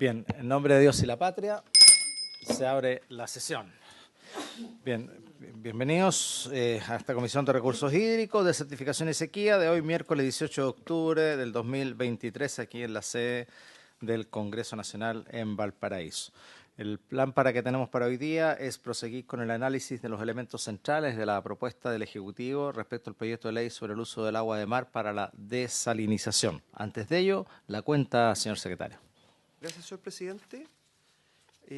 Bien, en nombre de Dios y la patria, se abre la sesión. Bien, bienvenidos a esta Comisión de Recursos Hídricos, de Certificación y Sequía, de hoy miércoles 18 de octubre del 2023, aquí en la sede del Congreso Nacional en Valparaíso. El plan que tenemos para hoy día es proseguir con el análisis de los elementos centrales de la propuesta del Ejecutivo respecto al proyecto de ley sobre el uso del agua de mar para la desalinización. Antes de ello, la cuenta, señor secretario. Gracias, señor presidente.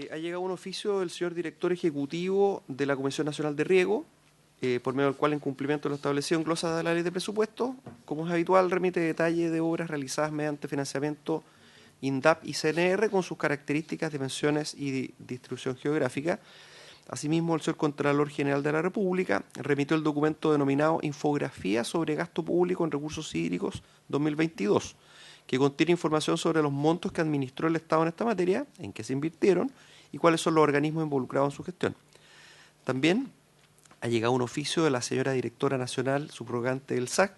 Ha llegado un oficio del señor director ejecutivo de la Comisión Nacional de Riego, por medio del cual, en cumplimiento de lo establecido en glosa de la ley de presupuesto, como es habitual, remite detalle de obras realizadas mediante financiamiento INDAP y CNR con sus características, dimensiones y distribución geográfica. Asimismo, el señor Contralor General de la República remitió el documento denominado Infografía sobre Gasto Público en Recursos Hídricos 2022, que contiene información sobre los montos que administró el Estado en esta materia, en qué se invirtieron y cuáles son los organismos involucrados en su gestión. También ha llegado un oficio de la señora Directora Nacional Subrogante del SAC,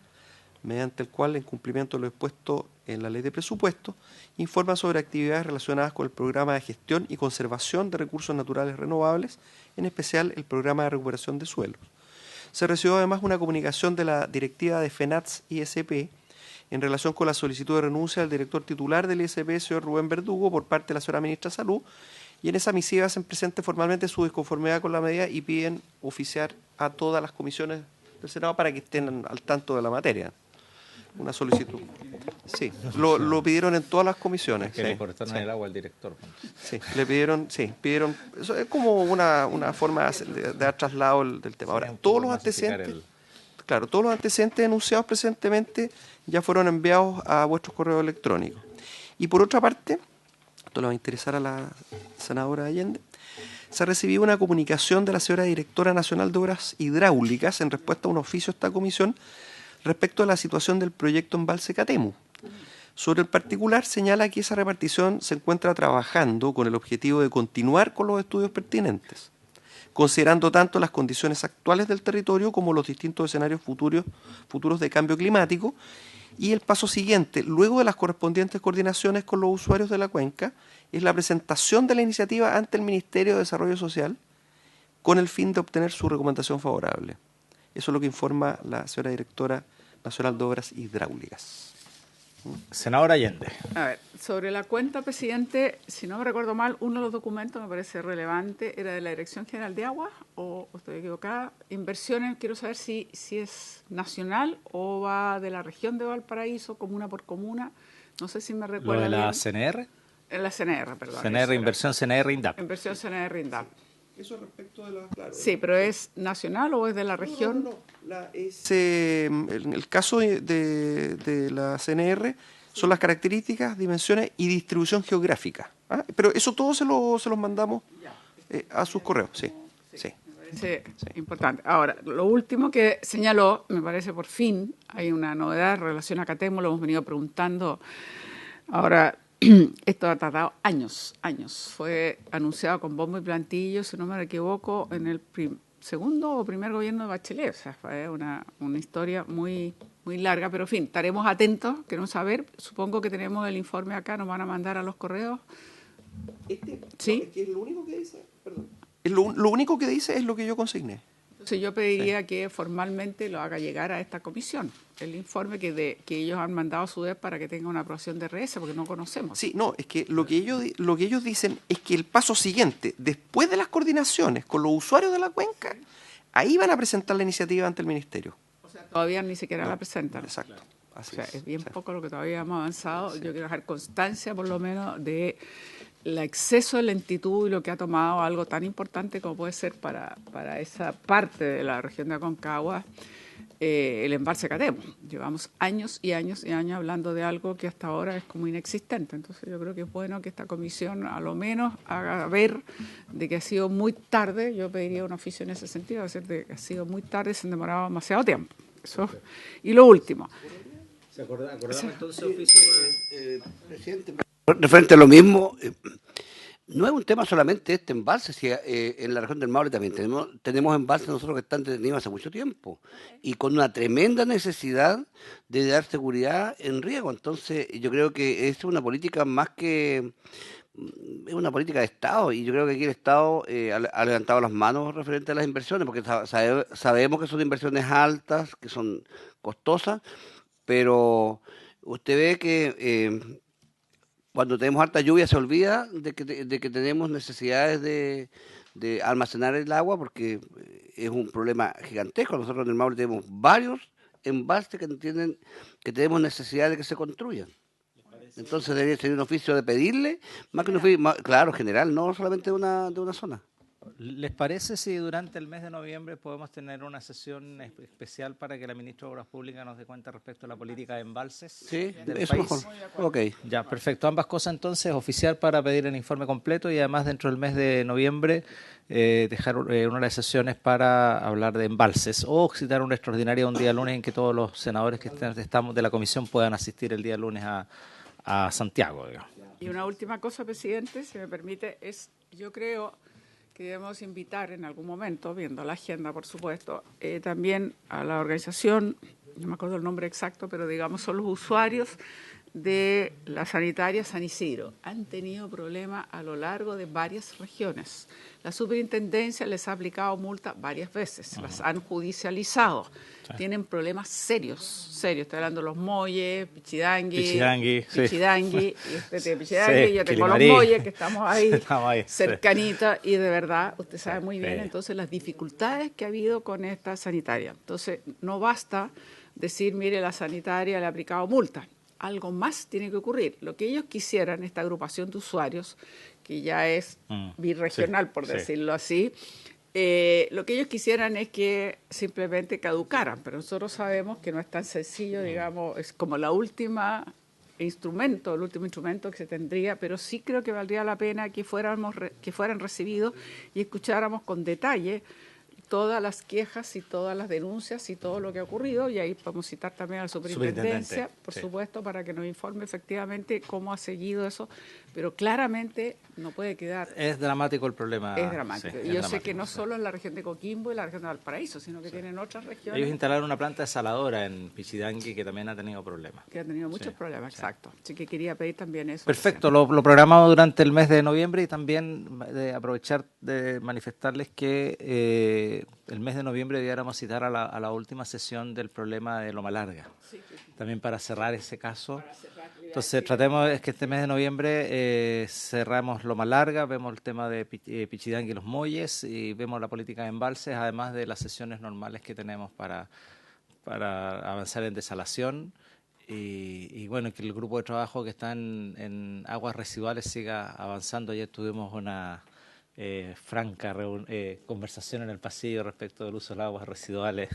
mediante el cual, en cumplimiento de lo expuesto en la Ley de Presupuesto, informa sobre actividades relacionadas con el Programa de Gestión y Conservación de Recursos Naturales Renovables, en especial el Programa de Recuperación de Suelos. Se recibió además una comunicación de la directiva de FENATS-ISP en relación con la solicitud de renuncia del director titular del ISP, señor Rubén Verdugo, por parte de la señora Ministra de Salud, y en esa misiva hacen presente formalmente su disconformidad con la medida y piden oficiar a todas las comisiones del Senado para que estén al tanto de la materia. Una solicitud. Sí, lo pidieron en todas las comisiones. Que le cortaron el agua al director. Sí, pidieron, eso es como una forma de dar traslado del tema. Ahora, todos los antecedentes, todos los antecedentes denunciados presentemente ya fueron enviados a vuestros correos electrónicos. Y por otra parte, esto le va a interesar a la senadora Allende, se ha recibido una comunicación de la señora Directora Nacional de Obras Hidráulicas en respuesta a un oficio de esta comisión respecto a la situación del proyecto Embalse Catemu. Sobre el particular, señala que esa repartición se encuentra trabajando con el objetivo de continuar con los estudios pertinentes, considerando tanto las condiciones actuales del territorio como los distintos escenarios futuros de cambio climático. Y el paso siguiente, luego de las correspondientes coordinaciones con los usuarios de la cuenca, es la presentación de la iniciativa ante el Ministerio de Desarrollo Social con el fin de obtener su recomendación favorable. Eso es lo que informa la señora Directora Nacional de Obras Hidráulicas. Senadora Allende. A ver, sobre la cuenta, presidente, si no me recuerdo mal, uno de los documentos me parece relevante, era de la Dirección General de Aguas, o estoy equivocada. Inversiones, quiero saber si es nacional o va de la región de Valparaíso, comuna por comuna. No sé si me recuerdo. ¿Lo de la bien. CNR? En la CNR, perdón. CNR, inversión CNR INDAP. Inversión CNR INDAP. Eso respecto de la... Claro, sí, pero ¿es nacional o es de la región? En el caso de la CNR son las características, dimensiones y distribución geográfica. ¿Ah? Pero eso todo se los mandamos a sus correos, sí. Me parece importante. Ahora, lo último que señaló, me parece por fin, hay una novedad en relación a Catemu, lo hemos venido preguntando. Ahora, esto ha tardado años. Fue anunciado con bombo y platillo, si no me equivoco, en el segundo o primer gobierno de Bachelet. O sea, fue una historia muy larga, pero en fin, estaremos atentos, queremos saber. Supongo que tenemos el informe acá, nos van a mandar a los correos. ¿Sí? No, es que lo único que dice, perdón. Lo único que dice es lo que yo consigné. Entonces yo pediría que formalmente lo haga llegar a esta comisión, el informe que ellos han mandado a su vez para que tenga una aprobación de RS, porque no conocemos. Sí, no, es que lo que ellos dicen es que el paso siguiente, después de las coordinaciones con los usuarios de la cuenca, ahí van a presentar la iniciativa ante el Ministerio. O sea, todavía ni siquiera la presentan. Exacto. Así es bien poco lo que todavía hemos avanzado. Sí. Yo quiero dejar constancia, por lo menos, de el exceso de lentitud y lo que ha tomado algo tan importante como puede ser para esa parte de la región de Aconcagua, el embalse Catemu. Llevamos años y años hablando de algo que hasta ahora es como inexistente. Entonces yo creo que es bueno que esta comisión a lo menos haga ver de que ha sido muy tarde. Yo pediría un oficio en ese sentido, decir de que ha sido muy tarde y se han demorado demasiado tiempo. Eso. Y lo último. ¿Se acordamos entonces, oficio? Presidente, referente a lo mismo, no es un tema solamente este embalse, si en la región del Maule también tenemos embalses nosotros que están detenidos hace mucho tiempo y con una tremenda necesidad de dar seguridad en riego. Entonces yo creo que es una política más que es una política de Estado y yo creo que aquí el Estado ha levantado las manos referente a las inversiones, porque sabemos que son inversiones altas, que son costosas, pero usted ve que cuando tenemos harta lluvia se olvida de que tenemos necesidades de almacenar el agua, porque es un problema gigantesco. Nosotros en el Maule tenemos varios embalses que tenemos necesidad de que se construyan. Entonces debería ser un oficio de pedirle, más que un oficio, claro, general, no solamente de una zona. ¿Les parece si durante el mes de noviembre podemos tener una sesión especial para que la ministra de Obras Públicas nos dé cuenta respecto a la política de embalses Sí, del eso país? mejor. Ok. Ya, perfecto. Ambas cosas entonces, oficial para pedir el informe completo y además dentro del mes de noviembre dejar una de las sesiones para hablar de embalses o citar una extraordinaria un día lunes en que todos los senadores que estamos de la comisión puedan asistir el día lunes a Santiago, digamos. Y una última cosa, presidente, si me permite, yo creo que debemos invitar en algún momento, viendo la agenda, por supuesto, también a la organización, no me acuerdo el nombre exacto, pero digamos son los usuarios de la sanitaria San Isidro. Han tenido problemas a lo largo de varias regiones. La superintendencia les ha aplicado multa varias veces, las han judicializado. Sí. Tienen problemas serios. Estoy hablando de los Molles, Pichidangui, yo tengo los Molles, que estamos ahí cercanitos, y de verdad, usted sabe muy bien, entonces, las dificultades que ha habido con esta sanitaria. Entonces, no basta decir, mire, la sanitaria le ha aplicado multa. Algo más tiene que ocurrir. Lo que ellos quisieran, esta agrupación de usuarios, que ya es birregional, por decirlo así, lo que ellos quisieran es que simplemente caducaran, pero nosotros sabemos que no es tan sencillo, digamos, es como el último instrumento que se tendría, pero sí creo que valdría la pena que fueran recibidos y escucháramos con detalle todas las quejas y todas las denuncias y todo lo que ha ocurrido, y ahí podemos citar también a la superintendencia, por supuesto, para que nos informe efectivamente cómo ha seguido eso, pero claramente no puede quedar. Es dramático el problema. Es dramático. Y yo sé que no solo en la región de Coquimbo y la región de Valparaíso, sino que tienen otras regiones. Ellos instalaron una planta desaladora en Pichidangui que también ha tenido problemas. Que ha tenido muchos problemas, exacto. Así que quería pedir también eso. Perfecto, lo programamos durante el mes de noviembre y también aprovechar de manifestarles que el mes de noviembre debiéramos citar a la última sesión del problema de Loma Larga. También para cerrar ese caso. Entonces tratemos es que este mes de noviembre cerramos Loma Larga, vemos el tema de Pichidangui y los Molles y vemos la política de embalses, además de las sesiones normales que tenemos para avanzar en desalación y bueno, que el grupo de trabajo que está en aguas residuales siga avanzando. Ayer tuvimos una franca conversación en el pasillo respecto del uso de las aguas residuales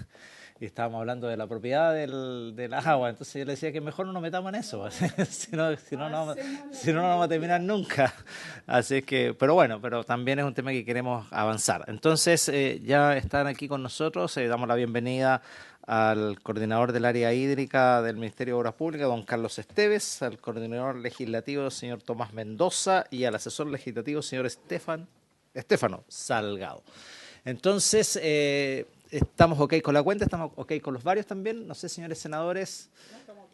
y estábamos hablando de la propiedad de las aguas, entonces yo le decía que mejor no nos metamos en eso, si no vamos a terminar nunca. Así que, pero también es un tema que queremos avanzar. Entonces ya están aquí con nosotros, damos la bienvenida al coordinador del área hídrica del Ministerio de Obras Públicas, don Carlos Esteves, al coordinador legislativo, señor Tomás Mendoza, y al asesor legislativo, señor Estefano Salgado. Entonces, estamos ok con la cuenta, estamos ok con los varios también, no sé, señores senadores.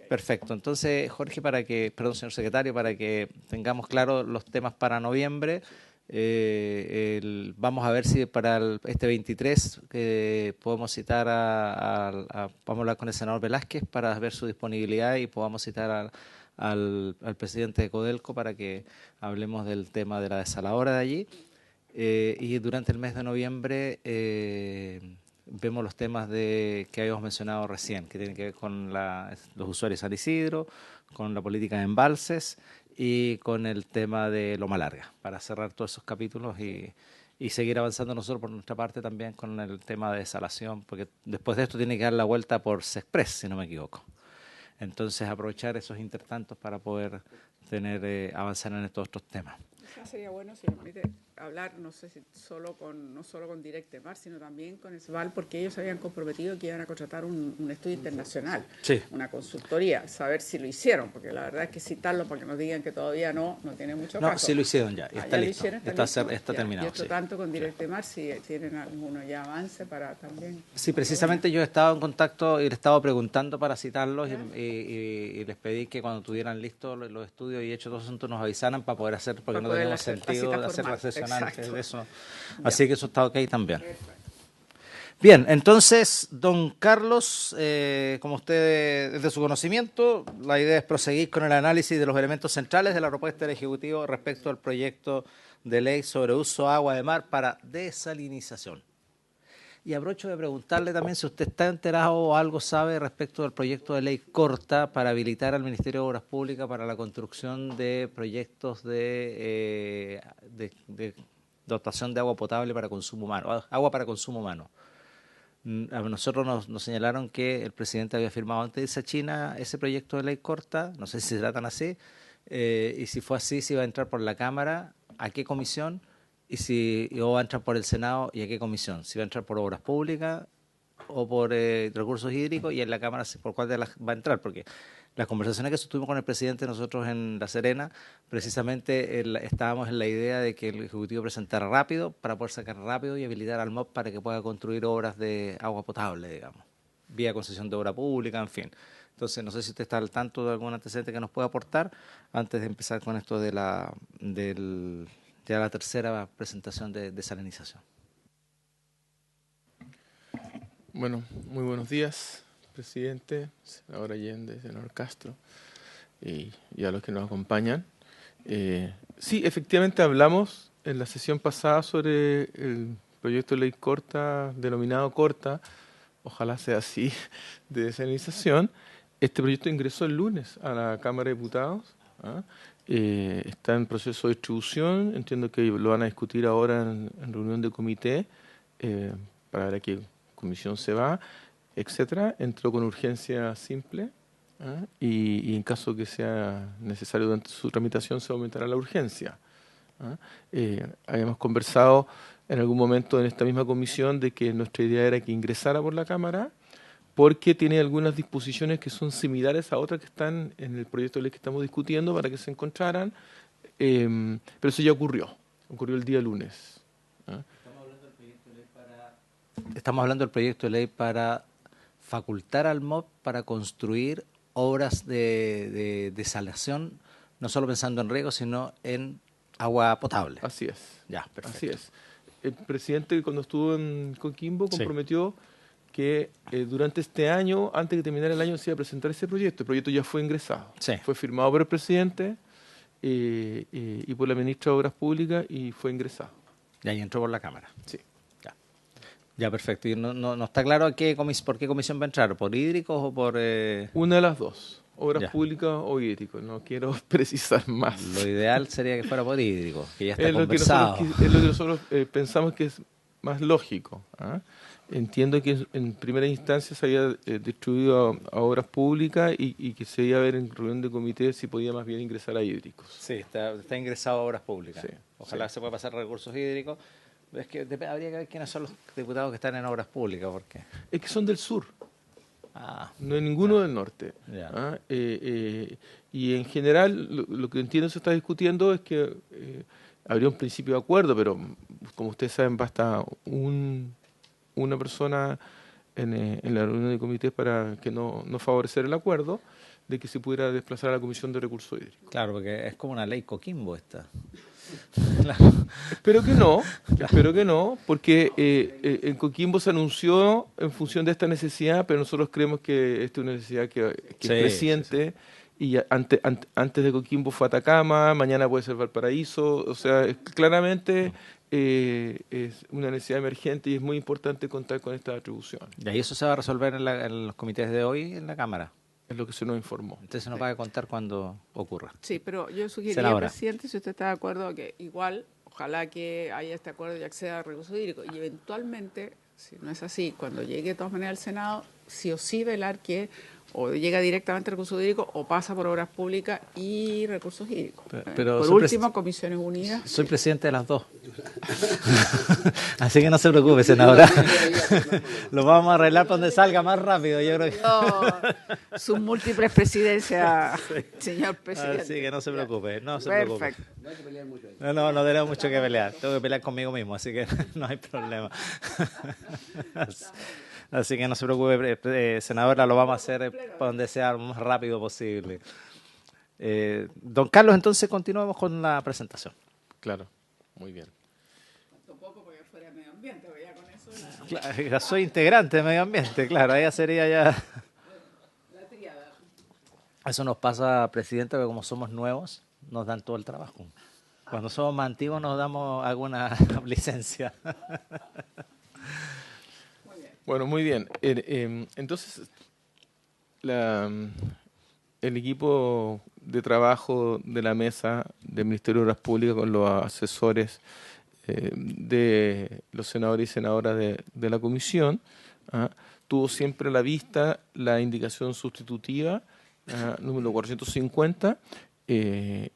Perfecto, entonces, Jorge, señor secretario, para que tengamos claros los temas para noviembre, vamos a ver si para este 23 podemos citar vamos a hablar con el senador Velázquez para ver su disponibilidad y podamos citar al presidente de Codelco para que hablemos del tema de la desaladora de allí. Y durante el mes de noviembre vemos los temas que habíamos mencionado recién, que tienen que ver con los usuarios de San Isidro, con la política de embalses y con el tema de Loma Larga, para cerrar todos esos capítulos y seguir avanzando nosotros por nuestra parte también con el tema de desalación, porque después de esto tiene que dar la vuelta por Sexpress, si no me equivoco. Entonces aprovechar esos intertantos para poder avanzar en estos otros temas. Sería bueno, si me permite, hablar, no sé si no solo con Directemar, sino también con SVAL, porque ellos habían comprometido que iban a contratar un estudio internacional, una consultoría, saber si lo hicieron, porque la verdad es que citarlo para que nos digan que todavía no tiene mucho caso. No, sí lo hicieron ya, está listo, está terminado. Y otro tanto con Directemar, si tienen alguno ya avance para también... Sí, precisamente yo he estado en contacto y le he estado preguntando para citarlos y les pedí que cuando tuvieran listos los estudios y hechos todo asunto nos avisaran para poder hacer, porque no habíamos la sentido cita de hacer la formal. sesión antes Exacto. de eso. Así que eso está ok también. Bien, entonces, don Carlos, como usted es de su conocimiento, la idea es proseguir con el análisis de los elementos centrales de la propuesta del Ejecutivo respecto al proyecto de ley sobre uso de agua de mar para desalinización. Y aprovecho de preguntarle también si usted está enterado o algo sabe respecto del proyecto de ley corta para habilitar al Ministerio de Obras Públicas para la construcción de proyectos de dotación de agua potable para consumo humano, agua para consumo humano. A nosotros nos señalaron que el presidente había firmado antes de irse a China ese proyecto de ley corta, no sé si se tratan así, y si fue así, si va a entrar por la Cámara, a qué comisión, o va a entrar por el Senado y a qué comisión, si va a entrar por Obras Públicas o por Recursos Hídricos, y en la Cámara por cuál de las va a entrar, porque las conversaciones que tuvimos con el presidente nosotros en La Serena, precisamente estábamos en la idea de que el Ejecutivo presentara rápido para poder sacar rápido y habilitar al MOP para que pueda construir obras de agua potable, digamos, vía concesión de obra pública, en fin. Entonces, no sé si usted está al tanto de algún antecedente que nos pueda aportar antes de empezar con esto de la tercera presentación de desalinización. Bueno, muy buenos días, presidente, senador Allende, senador Castro y a los que nos acompañan. Sí, efectivamente hablamos en la sesión pasada sobre el proyecto de ley corta, denominado corta, ojalá sea así, de desalinización. Este proyecto ingresó el lunes a la Cámara de Diputados. Está en proceso de distribución, entiendo que lo van a discutir ahora en reunión de comité para ver a qué comisión se va, etcétera. Entró con urgencia simple y en caso que sea necesario durante su tramitación se aumentará la urgencia. Habíamos conversado en algún momento en esta misma comisión de que nuestra idea era que ingresara por la Cámara porque tiene algunas disposiciones que son similares a otras que están en el proyecto de ley que estamos discutiendo para que se encontraran, pero eso ya ocurrió el día lunes. Estamos hablando del proyecto de ley para facultar al MOP para construir obras de desalación, no solo pensando en riego, sino en agua potable. Así es. Ya, perfecto. Así es. El presidente, cuando estuvo en Coquimbo, comprometió que durante este año, antes de terminar el año, se iba a presentar ese proyecto. El proyecto ya fue ingresado. Sí. Fue firmado por el presidente y por la ministra de Obras Públicas y fue ingresado. Y ahí entró por la Cámara. Sí. Ya, perfecto. ¿Y no está claro por qué comisión va a entrar? ¿Por hídricos o por...? Una de las dos. Obras Ya. públicas o hídricos. No quiero precisar más. Lo ideal sería que fuera por hídricos, que ya está Es lo que conversado. nosotros pensamos que es más lógico. Entiendo que en primera instancia se había distribuido a obras públicas y que se iba a ver en reunión de comité si podía más bien ingresar a hídricos. Sí, está ingresado a obras públicas. Sí, Ojalá se pueda pasar a recursos hídricos. Es que habría que ver quiénes son los diputados que están en obras públicas, porque... Es que son del sur, no hay ninguno del norte. Ya. Y en general lo que entiendo se está discutiendo es que habría un principio de acuerdo, pero como ustedes saben basta una persona en la reunión de comités para que no favorecer el acuerdo de que se pudiera desplazar a la Comisión de Recursos Hídricos. Claro, porque es como una ley Coquimbo esta. Espero que no, porque en Coquimbo se anunció en función de esta necesidad, pero nosotros creemos que esta es una necesidad que es creciente. Y ya antes de Coquimbo fue Atacama, mañana puede ser Valparaíso, o sea, claramente es una necesidad emergente y es muy importante contar con esta atribución. Y ahí eso se va a resolver en los comités de hoy en la Cámara. Es lo que se nos informó. Entonces se nos va a contar cuando ocurra. Sí, pero yo sugeriría, Senadora. presidente, si usted está de acuerdo, que igual, ojalá que haya este acuerdo y acceda a recursos hídricos. Y eventualmente, si no es así, cuando llegue de todas maneras al Senado, sí o sí velar que o llega directamente a recursos hídricos o pasa por obras públicas y recursos hídricos. Pero por último, Comisiones Unidas. Soy presidente de las dos. Así que no se preocupe, senadora. Lo vamos a arreglar para donde salga más rápido, yo creo que... Sus múltiples presidencias, señor presidente. Así que no se preocupe, no se Perfecto. preocupe. No tenemos mucho que pelear. Tengo que pelear conmigo mismo, así que no hay problema. Así que no se preocupe, senadora, lo vamos a hacer para donde sea lo más rápido posible. Don Carlos, entonces continuemos con la presentación. Claro, muy bien. Tampoco porque fuera medio ambiente, porque ya con eso Claro, soy integrante de medio ambiente, claro, ahí sería ya... la tríada. Eso nos pasa, presidente, que como somos nuevos, nos dan todo el trabajo. Cuando somos más antiguos nos damos alguna licencia. Bueno, muy bien. Entonces, el equipo de trabajo de la mesa del Ministerio de Obras Públicas con los asesores de los senadores y senadoras de la comisión, tuvo siempre a la vista la indicación sustitutiva número 450,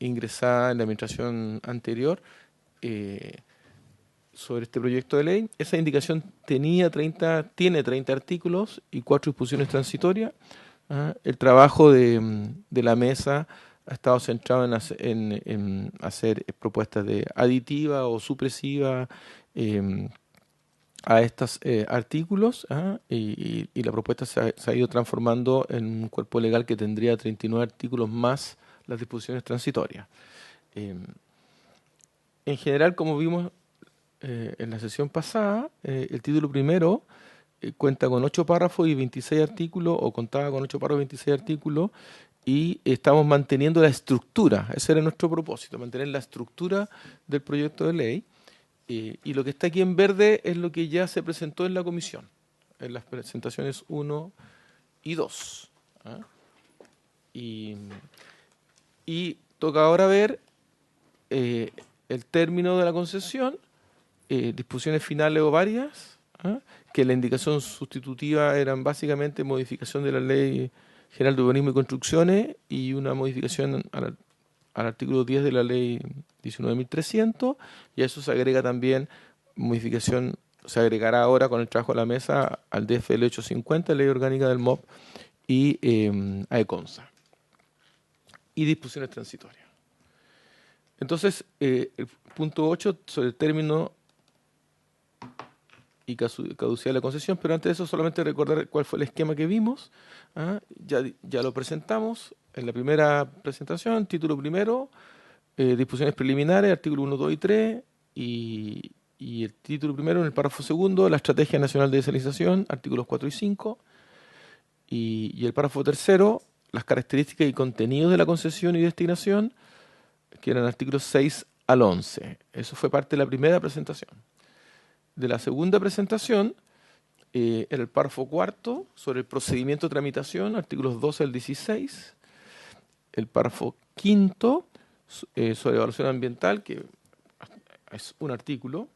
ingresada en la administración anterior, sobre este proyecto de ley. Esa indicación tiene 30 artículos y 4 disposiciones transitorias. El trabajo de la mesa ha estado centrado en hacer propuestas de aditiva o supresiva a estos artículos, y la propuesta se ha ido transformando en un cuerpo legal que tendría 39 artículos más las disposiciones transitorias. En general, como vimos en la sesión pasada, el título primero cuenta con 8 párrafos y 26 artículos, o contaba con 8 párrafos y 26 artículos, y estamos manteniendo la estructura. Ese era nuestro propósito, mantener la estructura del proyecto de ley. Y lo que está aquí en verde es lo que ya se presentó en la comisión, en las presentaciones 1 y 2. Y toca ahora ver el término de la concesión, disposiciones finales o varias, que la indicación sustitutiva eran básicamente modificación de la Ley General de Urbanismo y Construcciones y una modificación al artículo 10 de la Ley 19.300, y a eso se agrega también modificación, se agregará ahora con el trabajo a la mesa al DFL 850, Ley Orgánica del MOP, y a ECONSA, y disposiciones transitorias. Entonces, el punto 8 sobre el término y caducidad de la concesión, pero antes de eso solamente recordar cuál fue el esquema que vimos. Ya lo presentamos en la primera presentación, título primero, disposiciones preliminares, artículos 1, 2 y 3, y el título primero en el párrafo segundo, la Estrategia Nacional de Desalinización, artículos 4 y 5, y el párrafo tercero, las características y contenidos de la concesión y destinación, que eran artículos 6 al 11. Eso fue parte de la primera presentación. De la segunda presentación, era el párrafo cuarto sobre el procedimiento de tramitación, artículos 12 al 16. El párrafo quinto sobre evaluación ambiental, que es un artículo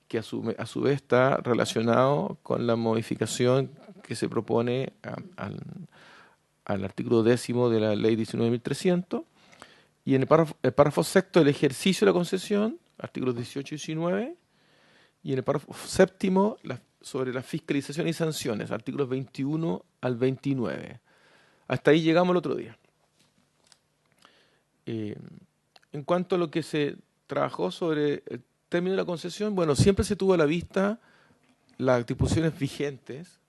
que a su vez está relacionado con la modificación que se propone al artículo 10 de la Ley 19.300. Y en el párrafo sexto, el ejercicio de la concesión, artículos 18 y 19. Y en el párrafo séptimo, sobre la fiscalización y sanciones, artículos 21 al 29. Hasta ahí llegamos el otro día. En cuanto a lo que se trabajó sobre el término de la concesión, bueno, siempre se tuvo a la vista las disposiciones vigentes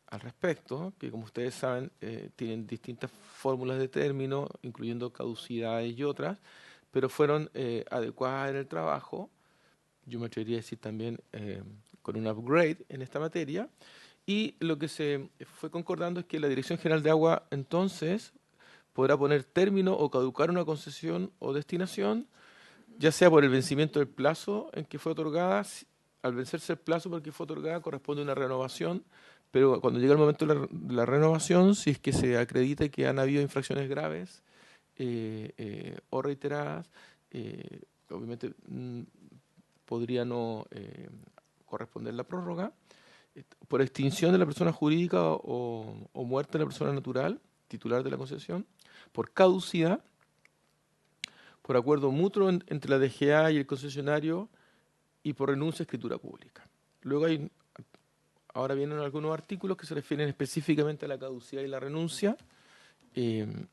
al respecto, que como ustedes saben tienen distintas fórmulas de término, incluyendo caducidades y otras, pero fueron adecuadas en el trabajo. Yo me atrevería a decir también con un upgrade en esta materia, y lo que se fue concordando es que la Dirección General de Agua entonces podrá poner término o caducar una concesión o destinación, ya sea por el vencimiento del plazo en que fue otorgada. Al vencerse el plazo por el que fue otorgada corresponde una renovación, pero cuando llega el momento de la renovación, si es que se acredita que han habido infracciones graves o reiteradas, obviamente podría no corresponder la prórroga, por extinción de la persona jurídica o muerte de la persona natural, titular de la concesión, por caducidad, por acuerdo mutuo entre la DGA y el concesionario, y por renuncia a escritura pública. Luego ahora vienen algunos artículos que se refieren específicamente a la caducidad y la renuncia. El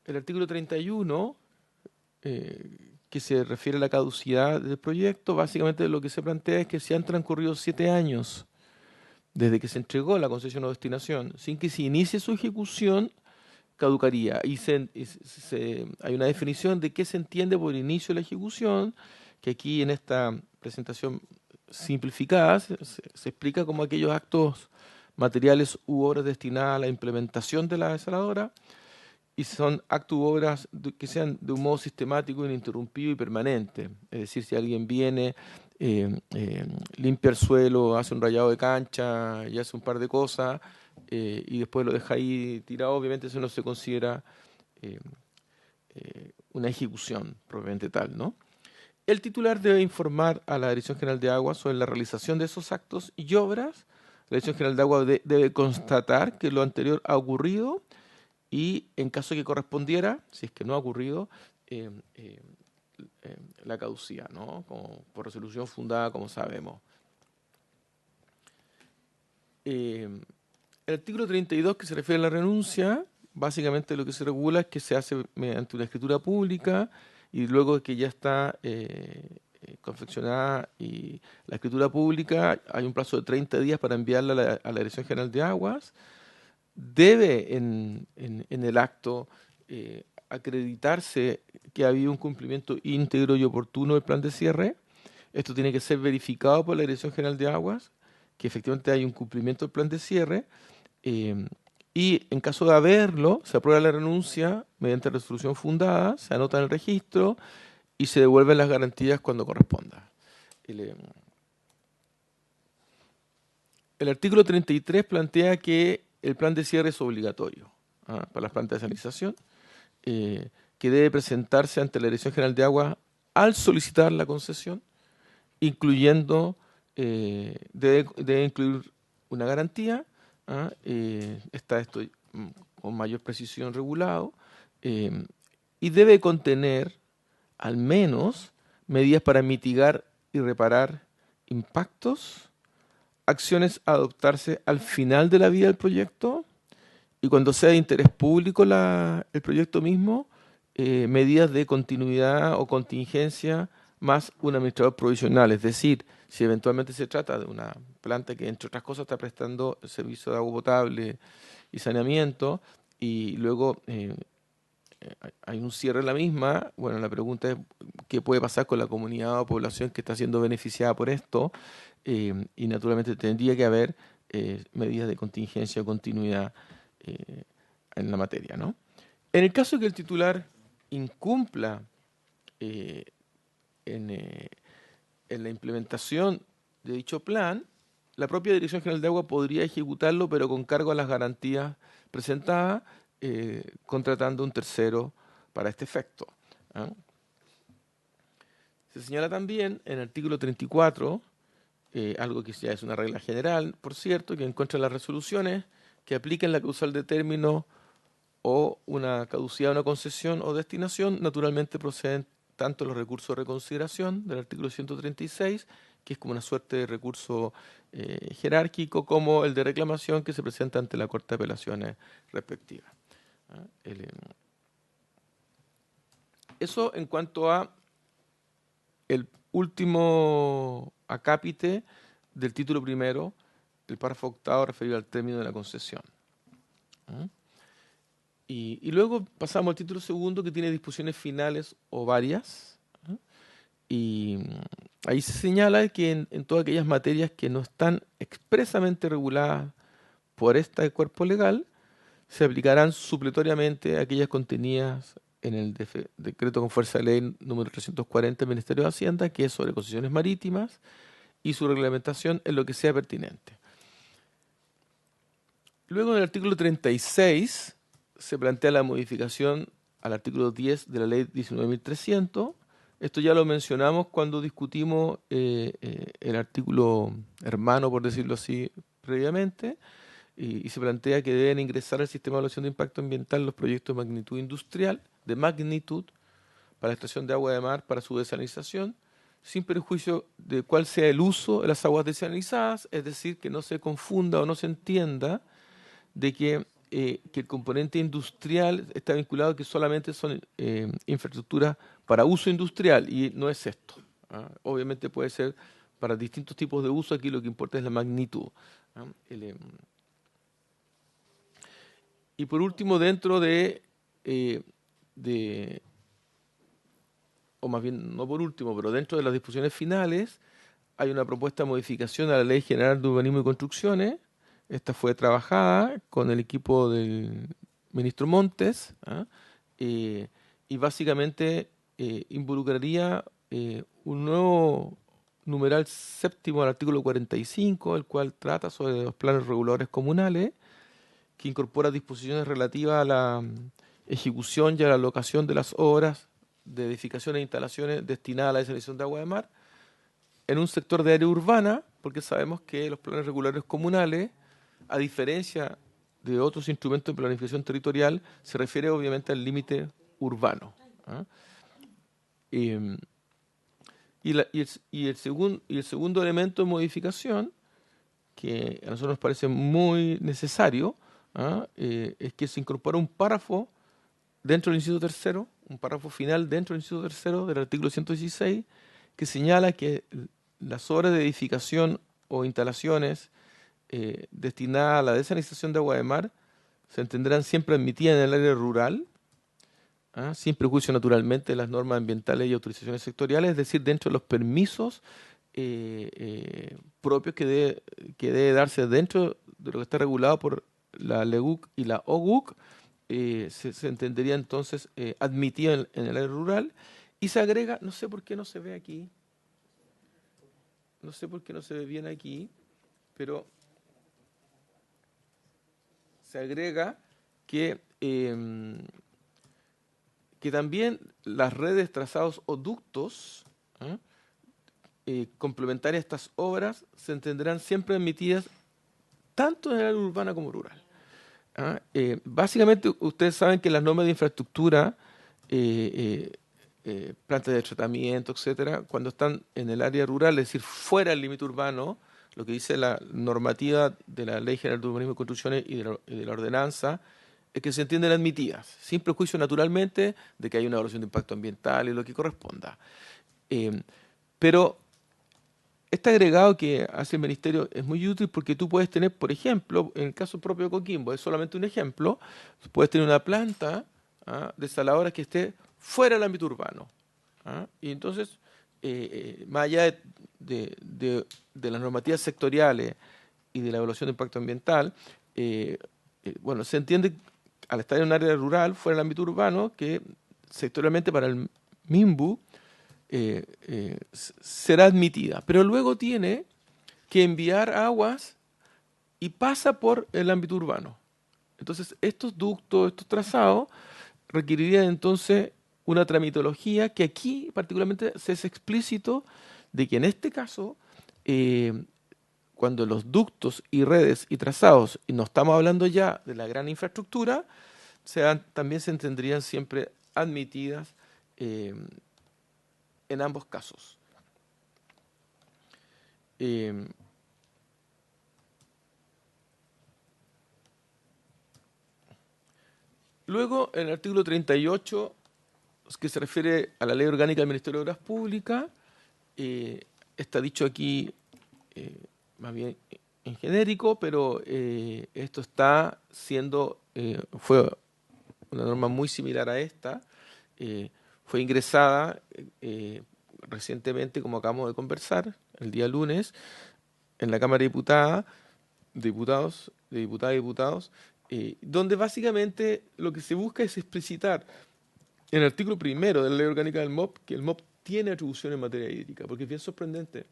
artículo 31, que se refiere a la caducidad del proyecto, básicamente lo que se plantea es que si han transcurrido 7 años desde que se entregó la concesión o destinación sin que se inicie su ejecución, caducaría. Hay una definición de qué se entiende por inicio de la ejecución, que aquí en esta presentación simplificada se explica como aquellos actos materiales u obras destinadas a la implementación de la desaladora, y son actos u obras que sean de un modo sistemático, ininterrumpido y permanente. Es decir, si alguien viene, limpia el suelo, hace un rayado de cancha y hace un par de cosas, y después lo deja ahí tirado, obviamente eso no se considera eh, una ejecución propiamente tal, ¿no? El titular debe informar a la Dirección General de Agua sobre la realización de esos actos y obras. La Dirección General de Agua debe constatar que lo anterior ha ocurrido y, en caso de que correspondiera, si es que no ha ocurrido, la caducidad, ¿no? Por resolución fundada, como sabemos. El artículo 32, que se refiere a la renuncia, básicamente lo que se regula es que se hace mediante una escritura pública, y luego de que ya está confeccionada y la escritura pública, hay un plazo de 30 días para enviarla a la Dirección General de Aguas. Debe en el acto acreditarse que ha habido un cumplimiento íntegro y oportuno del plan de cierre. Esto tiene que ser verificado por la Dirección General de Aguas, que efectivamente hay un cumplimiento del plan de cierre, y en caso de haberlo, se aprueba la renuncia mediante resolución fundada, se anota en el registro y se devuelven las garantías cuando corresponda. El artículo 33 plantea que el plan de cierre es obligatorio para las plantas de desalización, que debe presentarse ante la Dirección General de Agua al solicitar la concesión, incluyendo, debe incluir una garantía. Está esto con mayor precisión regulado, y debe contener al menos medidas para mitigar y reparar impactos, acciones a adoptarse al final de la vida del proyecto, y cuando sea de interés público el proyecto mismo, medidas de continuidad o contingencia más un administrador provisional. Es decir, si eventualmente se trata de una planta que, entre otras cosas, está prestando el servicio de agua potable y saneamiento, y luego hay un cierre en la misma, bueno, la pregunta es qué puede pasar con la comunidad o población que está siendo beneficiada por esto, y naturalmente tendría que haber medidas de contingencia o continuidad en la materia, ¿no? En el caso que el titular incumpla en la implementación de dicho plan, la propia Dirección General de Agua podría ejecutarlo, pero con cargo a las garantías presentadas, contratando un tercero para este efecto. Se señala también en el artículo 34, algo que ya es una regla general, por cierto, que en contra de las resoluciones que apliquen la causal de término o una caducidad de una concesión o destinación, naturalmente proceden tanto los recursos de reconsideración del artículo 136, que es como una suerte de recurso jerárquico, como el de reclamación que se presenta ante la Corte de Apelaciones respectiva. Eso en cuanto a el último acápite del título primero, del párrafo octavo referido al término de la concesión. Y luego pasamos al título segundo, que tiene disposiciones finales o varias. Y ahí se señala que en todas aquellas materias que no están expresamente reguladas por este cuerpo legal, se aplicarán supletoriamente aquellas contenidas en el decreto con fuerza de ley número 340 del Ministerio de Hacienda, que es sobre concesiones marítimas, y su reglamentación en lo que sea pertinente. Luego, en el artículo 36, se plantea la modificación al artículo 10 de la ley 19.300. Esto ya lo mencionamos cuando discutimos el artículo hermano, por decirlo así, previamente, y se plantea que deben ingresar al sistema de evaluación de impacto ambiental los proyectos de magnitud industrial, para la extracción de agua de mar para su desalinización, sin perjuicio de cuál sea el uso de las aguas desalinizadas, es decir, que no se confunda o no se entienda de que el componente industrial está vinculado a que solamente son infraestructuras para uso industrial, y no es esto. Obviamente puede ser para distintos tipos de uso, aquí lo que importa es la magnitud. Y por último, dentro o más bien no por último, pero dentro de las disposiciones finales, hay una propuesta de modificación a la Ley General de Urbanismo y Construcciones. Esta fue trabajada con el equipo del ministro Montes, ¿ah? Y básicamente involucraría un nuevo numeral séptimo al artículo 45, el cual trata sobre los planes reguladores comunales, que incorpora disposiciones relativas a la ejecución y a la alocación de las obras de edificaciones e instalaciones destinadas a la desalinización de agua de mar en un sector de área urbana, porque sabemos que los planes regulares comunales, a diferencia de otros instrumentos de planificación territorial, se refiere obviamente al límite urbano, ¿ah? El segundo elemento de modificación, que a nosotros nos parece muy necesario, ¿ah? Es que se incorpora un párrafo dentro del inciso tercero, un párrafo final dentro del inciso tercero del artículo 116, que señala que las obras de edificación o instalaciones destinadas a la desalinización de agua de mar se entenderán siempre admitidas en el área rural, ¿ah? Sin prejuicio naturalmente de las normas ambientales y autorizaciones sectoriales, es decir, dentro de los permisos propios que debe darse dentro de lo que está regulado por la LEGUC y la OGUC, se entendería entonces admitido en el área rural, y se agrega, no sé por qué no se ve aquí, no sé por qué no se ve bien aquí, pero se agrega que también las redes, trazados o ductos complementarias a estas obras se entenderán siempre admitidas tanto en el área urbana como rural. Básicamente, ustedes saben que las normas de infraestructura, plantas de tratamiento, etcétera, cuando están en el área rural, es decir, fuera del límite urbano, lo que dice la normativa de la Ley General de Urbanismo y Construcciones y de la ordenanza, es que se entienden admitidas, sin prejuicio naturalmente de que hay una evaluación de impacto ambiental y lo que corresponda. Pero este agregado que hace el Ministerio es muy útil porque tú puedes tener, por ejemplo, en el caso propio de Coquimbo, es solamente un ejemplo, puedes tener una planta desaladora que esté fuera del ámbito urbano. Y entonces, más allá de las normativas sectoriales y de la evaluación de impacto ambiental, bueno, se entiende al estar en un área rural, fuera del ámbito urbano, que sectorialmente para el MIMBU será admitida, pero luego tiene que enviar aguas y pasa por el ámbito urbano. Entonces, estos ductos, estos trazados, requerirían entonces una tramitología que aquí particularmente se es explícito de que en este caso, cuando los ductos y redes y trazados, y no estamos hablando ya de la gran infraestructura, también se entenderían siempre admitidas en ambos casos. Luego, en el artículo 38, que se refiere a la Ley Orgánica del Ministerio de Obras Públicas, está dicho aquí más bien en genérico, pero esto está siendo, fue una norma muy similar a esta, fue ingresada recientemente, como acabamos de conversar, el día lunes, en la Cámara de Diputados, donde básicamente lo que se busca es explicitar en el artículo primero de la Ley Orgánica del MOP que el MOP tiene atribuciones en materia hídrica, porque es bien sorprendente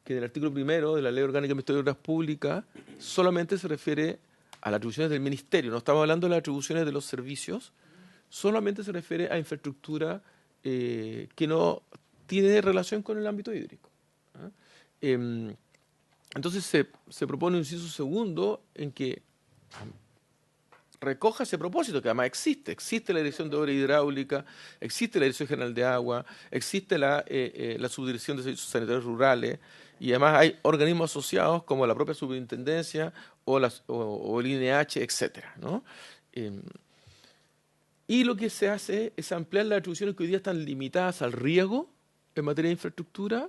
que en el artículo primero de la Ley Orgánica del Ministerio de Obras Públicas solamente se refiere a las atribuciones del Ministerio, no estamos hablando de las atribuciones de los servicios, solamente se refiere a infraestructura que no tiene relación con el ámbito hídrico. Entonces se propone un inciso segundo en que recoja ese propósito, que además existe la Dirección de Obra Hidráulica, existe la Dirección General de Agua, existe la Subdirección de Servicios Sanitarios Rurales, y además hay organismos asociados como la propia Superintendencia o el INH, etcétera, ¿no? Y lo que se hace es ampliar las atribuciones que hoy día están limitadas al riego en materia de infraestructura,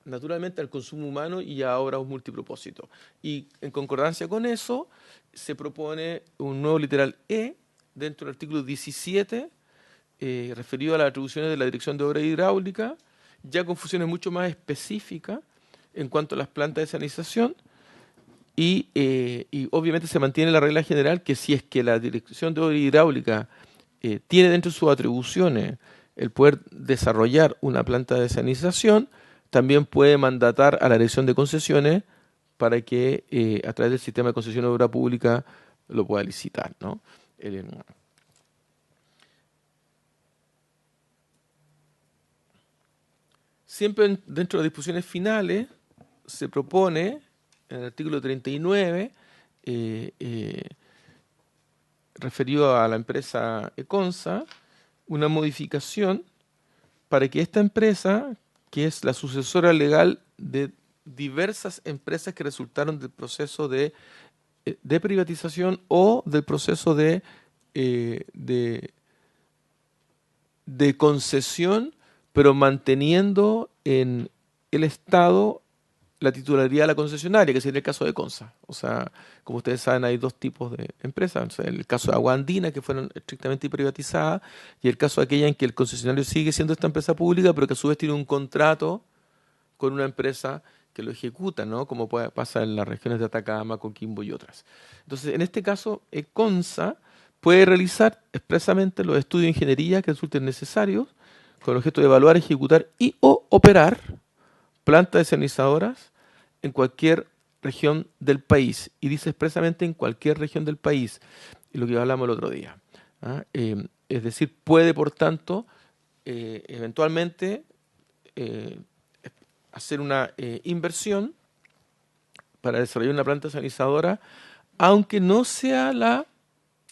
naturalmente al consumo humano y a obras multipropósito. Y en concordancia con eso, se propone un nuevo literal E dentro del artículo 17, referido a las atribuciones de la Dirección de Obra Hidráulica, ya con funciones mucho más específicas en cuanto a las plantas de salinización, y obviamente se mantiene la regla general que si es que la Dirección de Obra Hidráulica tiene dentro de sus atribuciones el poder desarrollar una planta de salinización, también puede mandatar a la Dirección de Concesiones para que a través del sistema de concesión de obra pública lo pueda licitar, ¿no? Siempre dentro de las disposiciones finales se propone, en el artículo 39, referido a la empresa Econsa, una modificación para que esta empresa, que es la sucesora legal de diversas empresas que resultaron del proceso de privatización o del proceso de concesión, pero manteniendo en el Estado la titularidad de la concesionaria, que sería el caso de Consa. O sea, como ustedes saben, hay dos tipos de empresas. O sea, el caso de Agua Andina, que fueron estrictamente privatizadas, y el caso de aquella en que el concesionario sigue siendo esta empresa pública, pero que a su vez tiene un contrato con una empresa que lo ejecuta, ¿no? Como pasa en las regiones de Atacama, Coquimbo y otras. Entonces, en este caso, Consa puede realizar expresamente los estudios de ingeniería que resulten necesarios con el objeto de evaluar, ejecutar y o operar plantas desalinizadoras en cualquier región del país. Y dice expresamente en cualquier región del país, y lo que hablamos el otro día. Es decir, puede, por tanto, eventualmente hacer una inversión para desarrollar una planta desalinizadora, aunque no sea la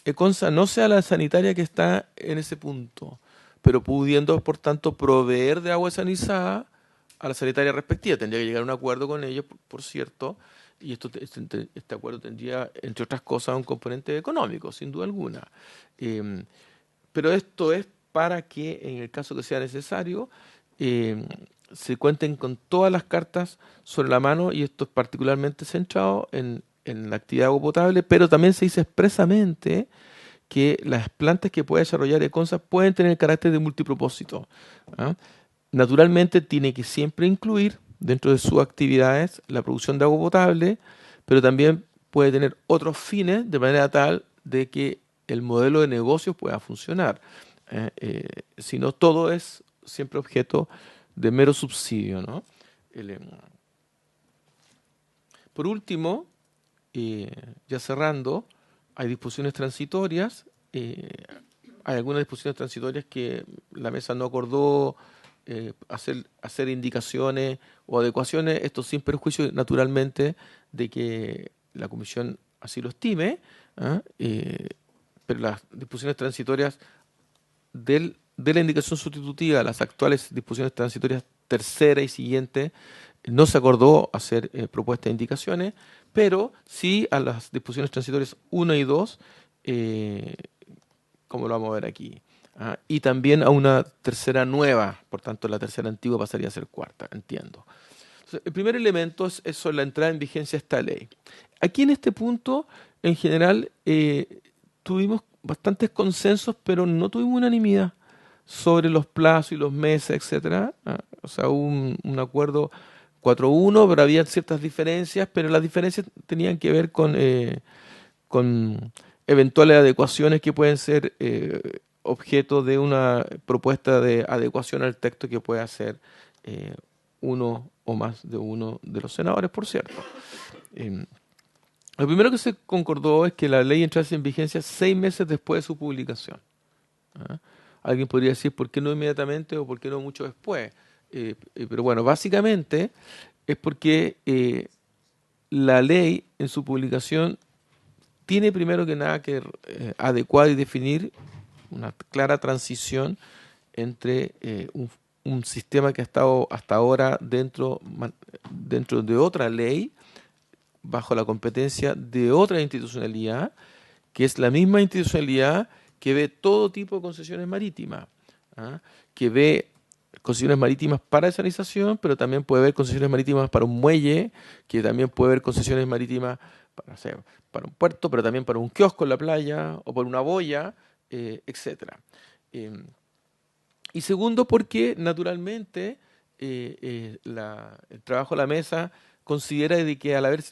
Econsa, no sea la sanitaria que está en ese punto, pero pudiendo, por tanto, proveer de agua desalinizada a la sanitaria respectiva. Tendría que llegar a un acuerdo con ellos, por cierto, y este acuerdo tendría, entre otras cosas, un componente económico, sin duda alguna. Pero esto es para que, en el caso que sea necesario, se cuenten con todas las cartas sobre la mano, y esto es particularmente centrado en la actividad de agua potable, pero también se dice expresamente que las plantas que puede desarrollar Econsa pueden tener carácter de multipropósito. Naturalmente tiene que siempre incluir dentro de sus actividades la producción de agua potable, pero también puede tener otros fines de manera tal de que el modelo de negocios pueda funcionar. Si no, todo es siempre objeto de mero subsidio, ¿no? Por último, ya cerrando, hay disposiciones transitorias. Hay algunas disposiciones transitorias que la mesa no acordó hacer indicaciones o adecuaciones, esto sin perjuicio naturalmente de que la comisión así lo estime, pero las disposiciones transitorias de la indicación sustitutiva, las actuales disposiciones transitorias tercera y siguiente, no se acordó hacer propuestas de indicaciones, pero sí a las disposiciones transitorias 1 y 2, como lo vamos a ver aquí. Y también a una tercera nueva, por tanto la tercera antigua pasaría a ser cuarta, entiendo. Entonces, el primer elemento es eso, la entrada en vigencia de esta ley. Aquí en este punto, en general, tuvimos bastantes consensos, pero no tuvimos unanimidad sobre los plazos y los meses, etcétera. O sea, hubo un acuerdo 4-1, pero había ciertas diferencias, pero las diferencias tenían que ver con eventuales adecuaciones que pueden ser objeto de una propuesta de adecuación al texto que puede hacer uno o más de uno de los senadores, por cierto. Lo primero que se concordó es que la ley entrase en vigencia 6 meses después de su publicación. Alguien podría decir, ¿por qué no inmediatamente o por qué no mucho después? Pero bueno, básicamente es porque la ley en su publicación tiene primero que nada que adecuar y definir una clara transición entre un sistema que ha estado hasta ahora dentro de otra ley, bajo la competencia de otra institucionalidad, que es la misma institucionalidad que ve todo tipo de concesiones marítimas, que ve concesiones marítimas para desalización, pero también puede haber concesiones marítimas para un muelle, que también puede haber concesiones marítimas para, no sé, para un puerto, pero también para un kiosco en la playa o por una boya, etcétera. Y segundo, porque naturalmente el trabajo de la mesa considera de que al haber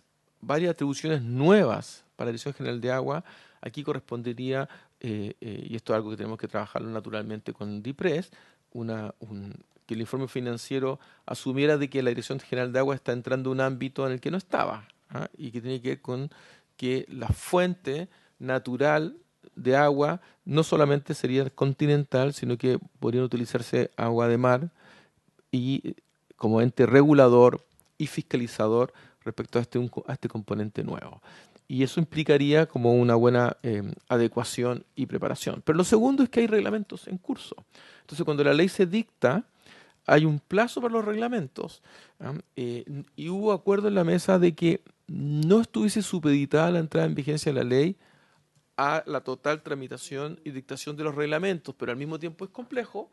varias atribuciones nuevas para la Dirección General de Agua, aquí correspondería, y esto es algo que tenemos que trabajarlo naturalmente con DIPRES, que el informe financiero asumiera de que la Dirección General de Agua está entrando en un ámbito en el que no estaba, ¿ah? Y que tiene que ver con que la fuente natural de agua no solamente sería continental, sino que podrían utilizarse agua de mar y como ente regulador y fiscalizador respecto a este componente nuevo. Y eso implicaría como una buena adecuación y preparación. Pero lo segundo es que hay reglamentos en curso. Entonces, cuando la ley se dicta, hay un plazo para los reglamentos, ¿ah? Y hubo acuerdo en la mesa de que no estuviese supeditada la entrada en vigencia de la ley a la total tramitación y dictación de los reglamentos, pero al mismo tiempo es complejo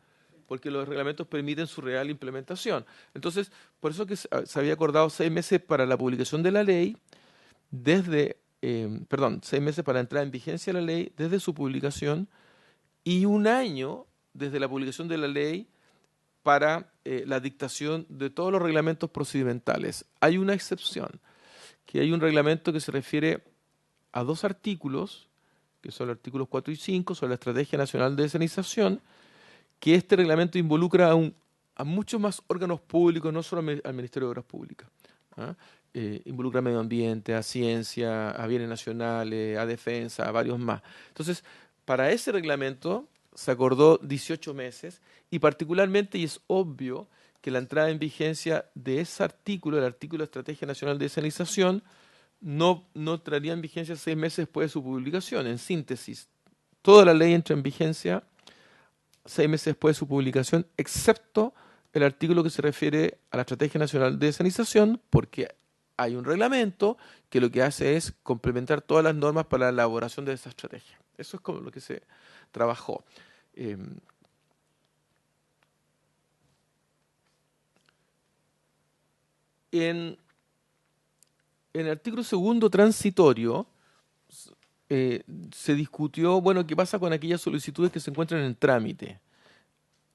porque los reglamentos permiten su real implementación. Entonces, por eso que se había acordado 6 meses para la publicación de la ley, 6 meses para entrar en vigencia de la ley desde su publicación y 1 año desde la publicación de la ley para la dictación de todos los reglamentos procedimentales. Hay una excepción, que hay un reglamento que se refiere a 2 artículos, que son los artículos 4 y 5, sobre la Estrategia Nacional de Dessalinización, que este reglamento involucra a muchos más órganos públicos, no solo al Ministerio de Obras Públicas, ¿ah? Involucra a medio ambiente, a ciencia, a bienes nacionales, a defensa, a varios más. Entonces, para ese reglamento se acordó 18 meses y particularmente, y es obvio, que la entrada en vigencia de ese artículo, el artículo de Estrategia Nacional de Dessalinización, no entraría en vigencia 6 meses después de su publicación. En síntesis, toda la ley entra en vigencia 6 meses después de su publicación, excepto el artículo que se refiere a la Estrategia Nacional de Dessalinización, porque hay un reglamento que lo que hace es complementar todas las normas para la elaboración de esa estrategia. Eso es como lo que se trabajó. En el artículo segundo transitorio se discutió, bueno, qué pasa con aquellas solicitudes que se encuentran en trámite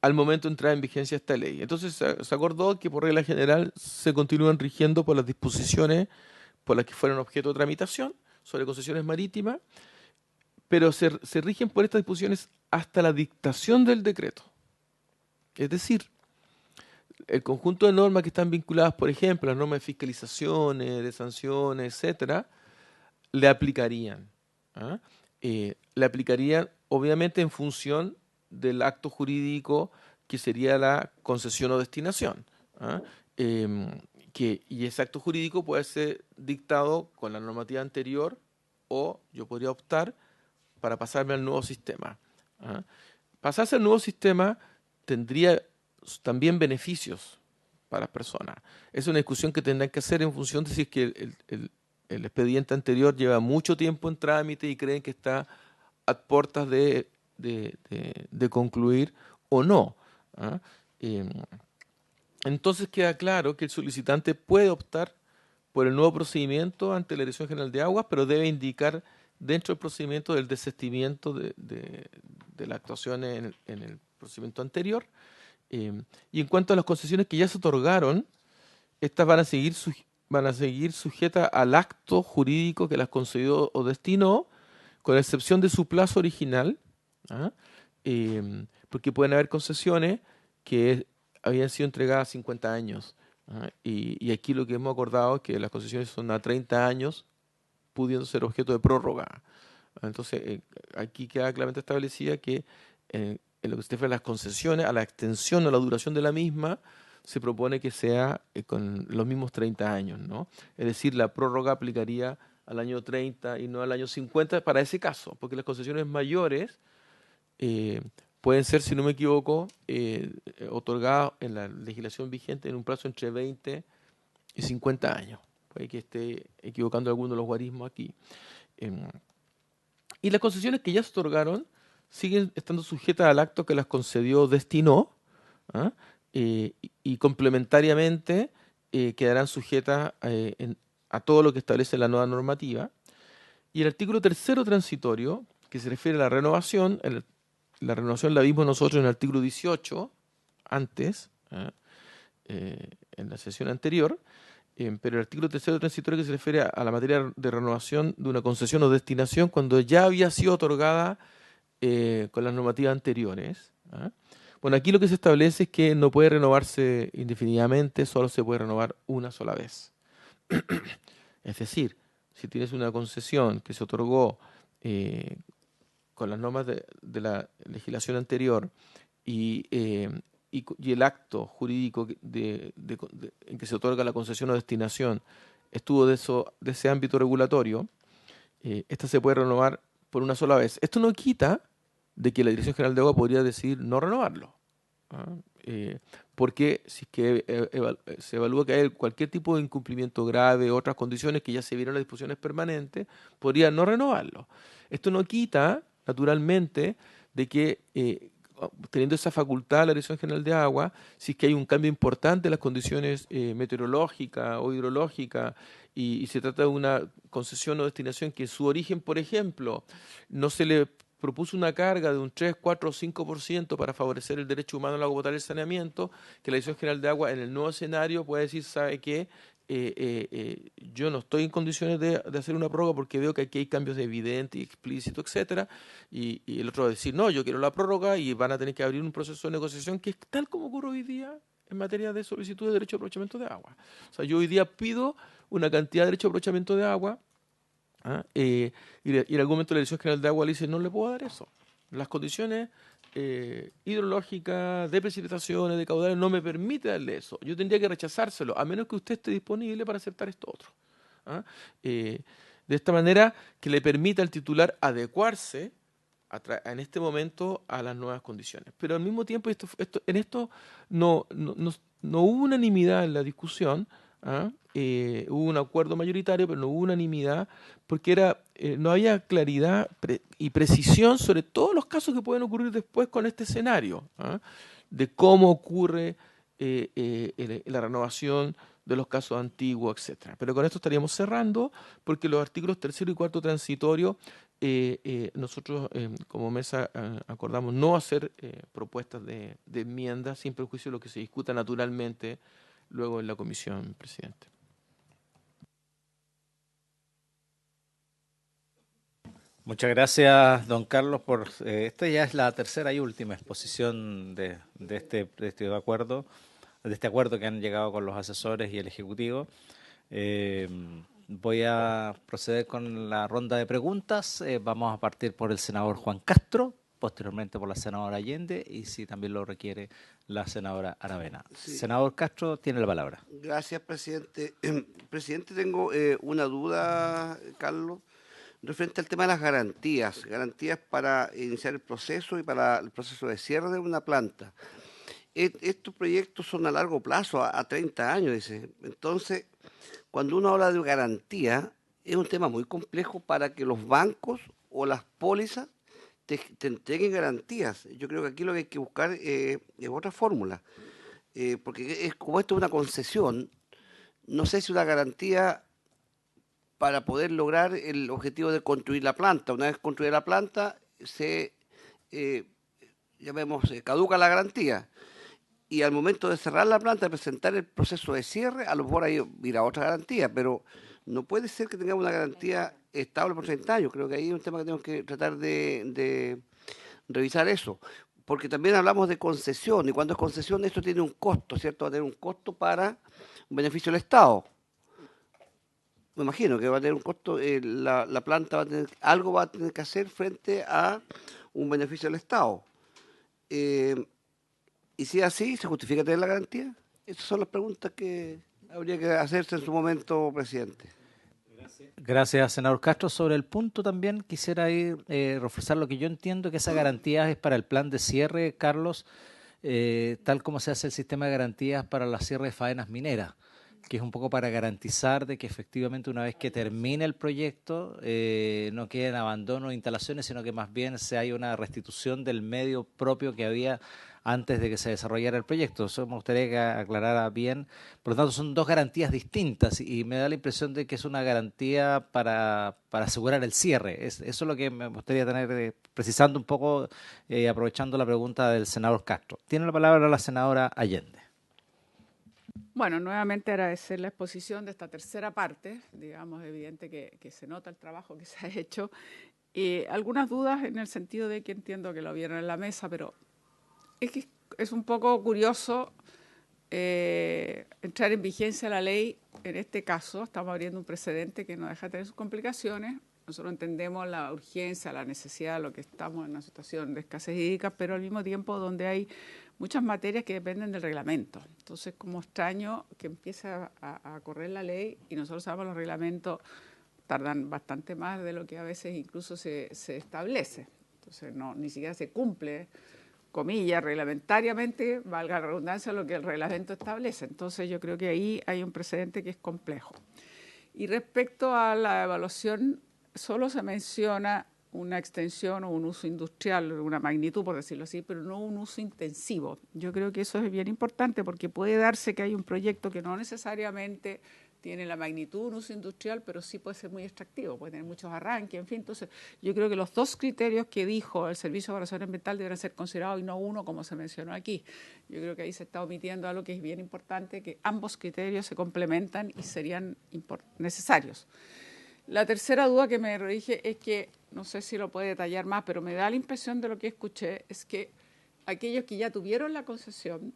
al momento de entrar en vigencia esta ley. Entonces se acordó que por regla general se continúan rigiendo por las disposiciones por las que fueron objeto de tramitación sobre concesiones marítimas, pero se rigen por estas disposiciones hasta la dictación del decreto. Es decir, el conjunto de normas que están vinculadas, por ejemplo, las normas de fiscalizaciones, de sanciones, etcétera, le aplicarían. ¿Ah? Le aplicarían obviamente en función del acto jurídico que sería la concesión o destinación. ¿Ah? Y ese acto jurídico puede ser dictado con la normativa anterior o yo podría optar para pasarme al nuevo sistema. ¿Ah? Pasarse al nuevo sistema tendría también beneficios para las personas. Es una discusión que tendrán que hacer en función de si es que el expediente anterior lleva mucho tiempo en trámite y creen que está a puertas de concluir o no. ¿Ah? Entonces queda claro que el solicitante puede optar por el nuevo procedimiento ante la Dirección General de Aguas, pero debe indicar dentro del procedimiento del desistimiento de la actuación en el procedimiento anterior. Y en cuanto a las concesiones que ya se otorgaron, estas van a seguir sujetas al acto jurídico que las concedió o destinó, con excepción de su plazo original, ¿ah? Porque pueden haber concesiones que habían sido entregadas a 50 años. ¿Ah? Y aquí lo que hemos acordado es que las concesiones son a 30 años, pudiendo ser objeto de prórroga. Entonces, aquí queda claramente establecida que en lo que se refiere a las concesiones, a la extensión o la duración de la misma, se propone que sea con los mismos 30 años, ¿no? Es decir, la prórroga aplicaría al año 30 y no al año 50 para ese caso, porque las concesiones mayores pueden ser, si no me equivoco, otorgadas en la legislación vigente en un plazo entre 20 y 50 años. Puede que esté equivocando alguno de los guarismos aquí. Y las concesiones que ya se otorgaron siguen estando sujetas al acto que las concedió o destinó, ¿ah? y complementariamente quedarán sujetas a todo lo que establece la nueva normativa. Y el artículo tercero transitorio, que se refiere a la renovación, la renovación la vimos nosotros en el artículo 18, antes, en la sesión anterior, pero el artículo tercero transitorio que se refiere a la materia de renovación de una concesión o destinación cuando ya había sido otorgada con las normativas anteriores. Bueno, aquí lo que se establece es que no puede renovarse indefinidamente, solo se puede renovar una sola vez. Es decir, si tienes una concesión que se otorgó con las normas de la legislación anterior y el acto jurídico en que se otorga la concesión o destinación estuvo de ese ámbito regulatorio, esta se puede renovar por una sola vez. Esto no quita de que la Dirección General de Agua podría decidir no renovarlo. Porque si es que se evalúa que hay cualquier tipo de incumplimiento grave, otras condiciones que ya se vieron en las disposiciones permanentes, podría no renovarlo. Esto no quita, naturalmente, de que teniendo esa facultad la Dirección General de Agua, si es que hay un cambio importante en las condiciones meteorológicas o hidrológicas y se trata de una concesión o destinación que en su origen, por ejemplo, no se le propuso una carga de un 3, 4 o 5% para favorecer el derecho humano al agua potable y el saneamiento, que la Dirección General de Agua en el nuevo escenario puede decir, ¿sabe qué? Yo no estoy en condiciones de hacer una prórroga porque veo que aquí hay cambios evidentes y explícitos, etcétera, y el otro va a decir, no, yo quiero la prórroga y van a tener que abrir un proceso de negociación que es tal como ocurre hoy día en materia de solicitud de derecho de aprovechamiento de agua. O sea, yo hoy día pido una cantidad de derecho de aprovechamiento de agua, y en algún momento la Dirección General de Agua le dice, no le puedo dar eso. Las condiciones hidrológicas, de precipitaciones, de caudales, no me permite darle eso. Yo tendría que rechazárselo, a menos que usted esté disponible para aceptar esto otro. De esta manera que le permita al titular adecuarse en este momento a las nuevas condiciones. Pero al mismo tiempo, en esto no hubo unanimidad en la discusión. Hubo un acuerdo mayoritario, pero no hubo unanimidad porque no había claridad y precisión sobre todos los casos que pueden ocurrir después con este escenario, de cómo ocurre la renovación de los casos antiguos, etcétera. Pero con esto estaríamos cerrando porque los artículos tercero y cuarto transitorio nosotros como mesa acordamos no hacer propuestas de enmiendas sin perjuicio de lo que se discuta naturalmente luego en la comisión, presidente. Muchas gracias, don Carlos, por esta ya es la tercera y última exposición de este acuerdo que han llegado con los asesores y el Ejecutivo. Voy a proceder con la ronda de preguntas. Vamos a partir por el senador Juan Castro, posteriormente por la senadora Allende y si también lo requiere la senadora Aravena. Sí. Senador Castro, tiene la palabra. Gracias, presidente. Presidente, tengo una duda, Carlos, referente al tema de las garantías para iniciar el proceso y para el proceso de cierre de una planta. Estos proyectos son a largo plazo, a 30 años, dice. Entonces, cuando uno habla de garantía, es un tema muy complejo para que los bancos o las pólizas te entreguen garantías. Yo creo que aquí lo que hay que buscar es otra fórmula, porque como esto es una concesión, no sé si una garantía para poder lograr el objetivo de construir la planta. Una vez construida la planta, caduca la garantía. Y al momento de cerrar la planta, de presentar el proceso de cierre, a lo mejor ahí irá otra garantía, pero no puede ser que tengamos una garantía estable por 30 años. Creo que ahí es un tema que tenemos que tratar de revisar eso. Porque también hablamos de concesión, y cuando es concesión esto tiene un costo, ¿cierto? Va a tener un costo para un beneficio del Estado. Me imagino que va a tener un costo, la planta algo va a tener que hacer frente a un beneficio del Estado. Y si es así, ¿se justifica tener la garantía? Esas son las preguntas que habría que hacerse en su momento, presidente. Gracias, senador Castro. Sobre el punto también quisiera reforzar lo que yo entiendo que esa garantía es para el plan de cierre, Carlos, tal como se hace el sistema de garantías para la cierre de faenas mineras, que es un poco para garantizar de que efectivamente una vez que termine el proyecto no quede en abandono de instalaciones, sino que más bien se haya una restitución del medio propio que había antes de que se desarrollara el proyecto. Eso me gustaría que aclarara bien. Por lo tanto, son dos garantías distintas y me da la impresión de que es una garantía para asegurar el cierre. Eso es lo que me gustaría tener, precisando un poco, aprovechando la pregunta del senador Castro. Tiene la palabra la senadora Allende. Bueno, nuevamente agradecer la exposición de esta tercera parte. Digamos, evidente que se nota el trabajo que se ha hecho. Algunas dudas en el sentido de que entiendo que lo vieron en la mesa, pero es que es un poco curioso entrar en vigencia la ley. En este caso, estamos abriendo un precedente que no deja de tener sus complicaciones. Nosotros entendemos la urgencia, la necesidad, lo que estamos en una situación de escasez hídrica, pero al mismo tiempo donde hay muchas materias que dependen del reglamento. Entonces, como extraño que empiece a correr la ley y nosotros sabemos los reglamentos tardan bastante más de lo que a veces incluso se establece. Entonces, ni siquiera se cumple, comillas, reglamentariamente, valga la redundancia, lo que el reglamento establece. Entonces, yo creo que ahí hay un precedente que es complejo. Y respecto a la evaluación, solo se menciona una extensión o un uso industrial, una magnitud, por decirlo así, pero no un uso intensivo. Yo creo que eso es bien importante porque puede darse que hay un proyecto que no necesariamente tiene la magnitud de un uso industrial, pero sí puede ser muy extractivo, puede tener muchos arranques, en fin. Entonces, yo creo que los dos criterios que dijo el Servicio de Evaluación Ambiental deberán ser considerados y no uno, como se mencionó aquí. Yo creo que ahí se está omitiendo algo que es bien importante, que ambos criterios se complementan y serían necesarios. La tercera duda que me dije es que, no sé si lo puede detallar más, pero me da la impresión de lo que escuché, es que aquellos que ya tuvieron la concesión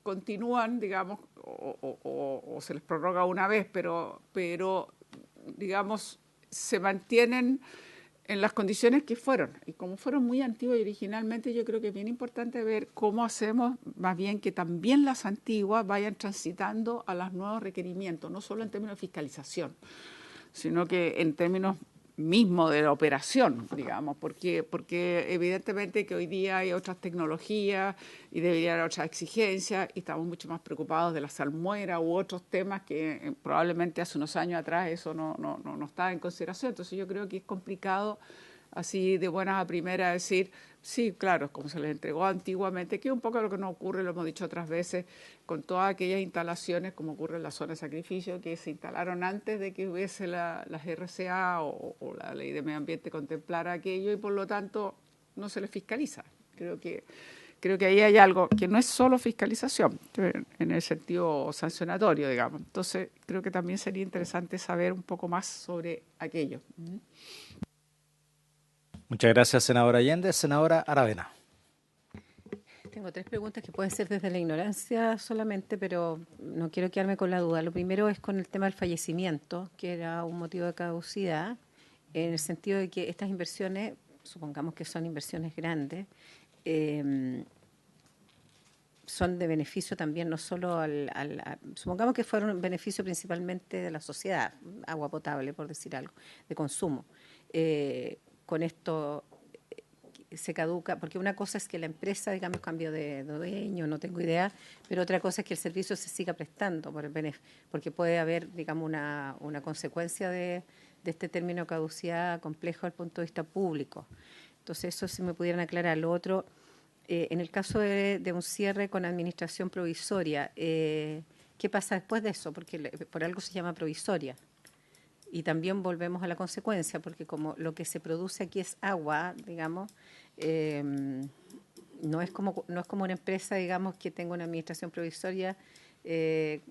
continúan, digamos, o se les prorroga una vez, pero digamos, se mantienen en las condiciones que fueron. Y como fueron muy antiguas y originalmente, yo creo que es bien importante ver cómo hacemos, más bien que también las antiguas vayan transitando a los nuevos requerimientos, no solo en términos de fiscalización, sino que en términos mismo de la operación, digamos, porque evidentemente que hoy día hay otras tecnologías y debería haber otras exigencias y estamos mucho más preocupados de la salmuera u otros temas que probablemente hace unos años atrás eso no estaba en consideración. Entonces yo creo que es complicado así de buenas a primeras decir, sí, claro, como se les entregó antiguamente, que es un poco lo que nos ocurre, lo hemos dicho otras veces, con todas aquellas instalaciones, como ocurre en la zona de sacrificio, que se instalaron antes de que hubiese las RCA o la ley de medio ambiente contemplara aquello y por lo tanto no se les fiscaliza. Creo que ahí hay algo que no es solo fiscalización, en el sentido sancionatorio, digamos. Entonces, creo que también sería interesante saber un poco más sobre aquello. Muchas gracias, senadora Allende. Senadora Aravena. Tengo tres preguntas que pueden ser desde la ignorancia solamente, pero no quiero quedarme con la duda. Lo primero es con el tema del fallecimiento, que era un motivo de caducidad, en el sentido de que estas inversiones, supongamos que son inversiones grandes, son de beneficio también no solo supongamos que fueron un beneficio principalmente de la sociedad, agua potable, por decir algo, de consumo. Con esto se caduca, porque una cosa es que la empresa, digamos, cambió de dueño, no tengo idea, pero otra cosa es que el servicio se siga prestando, porque puede haber, digamos, una consecuencia de este término caducidad complejo desde el punto de vista público. Entonces, eso si me pudieran aclarar. Lo otro, en el caso de un cierre con administración provisoria, ¿qué pasa después de eso? Porque por algo se llama provisoria. Y también volvemos a la consecuencia, porque como lo que se produce aquí es agua, digamos, no es como una empresa, digamos, que tenga una administración provisoria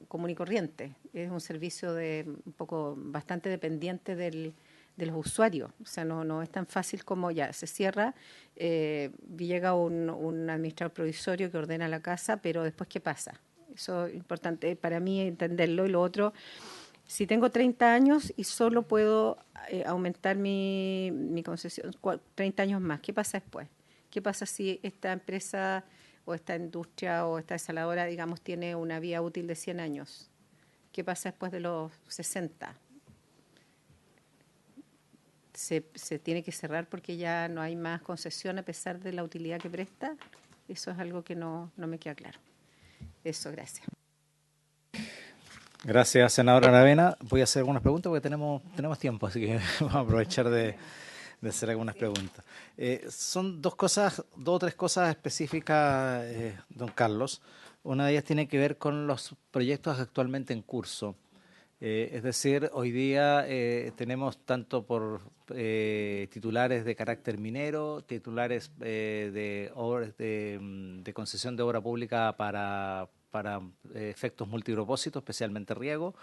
común y corriente. Es un servicio un poco bastante dependiente de los usuarios. O sea, no es tan fácil como ya se cierra, llega un administrador provisorio que ordena la casa, pero después, ¿qué pasa? Eso es importante para mí entenderlo. Y lo otro, si tengo 30 años y solo puedo aumentar mi concesión 30 años más, ¿qué pasa después? ¿Qué pasa si esta empresa o esta industria o esta desaladora, digamos, tiene una vida útil de 100 años? ¿Qué pasa después de los 60? ¿Se tiene que cerrar porque ya no hay más concesión a pesar de la utilidad que presta? Eso es algo que no me queda claro. Eso, gracias. Gracias, senadora Aravena. Voy a hacer algunas preguntas porque tenemos tiempo, así que vamos a aprovechar de de hacer algunas preguntas. Son dos o tres cosas específicas, don Carlos. Una de ellas tiene que ver con los proyectos actualmente en curso. Es decir, hoy día tenemos tanto por titulares de carácter minero, titulares de concesión de obra pública para efectos multipropósitos, especialmente riego.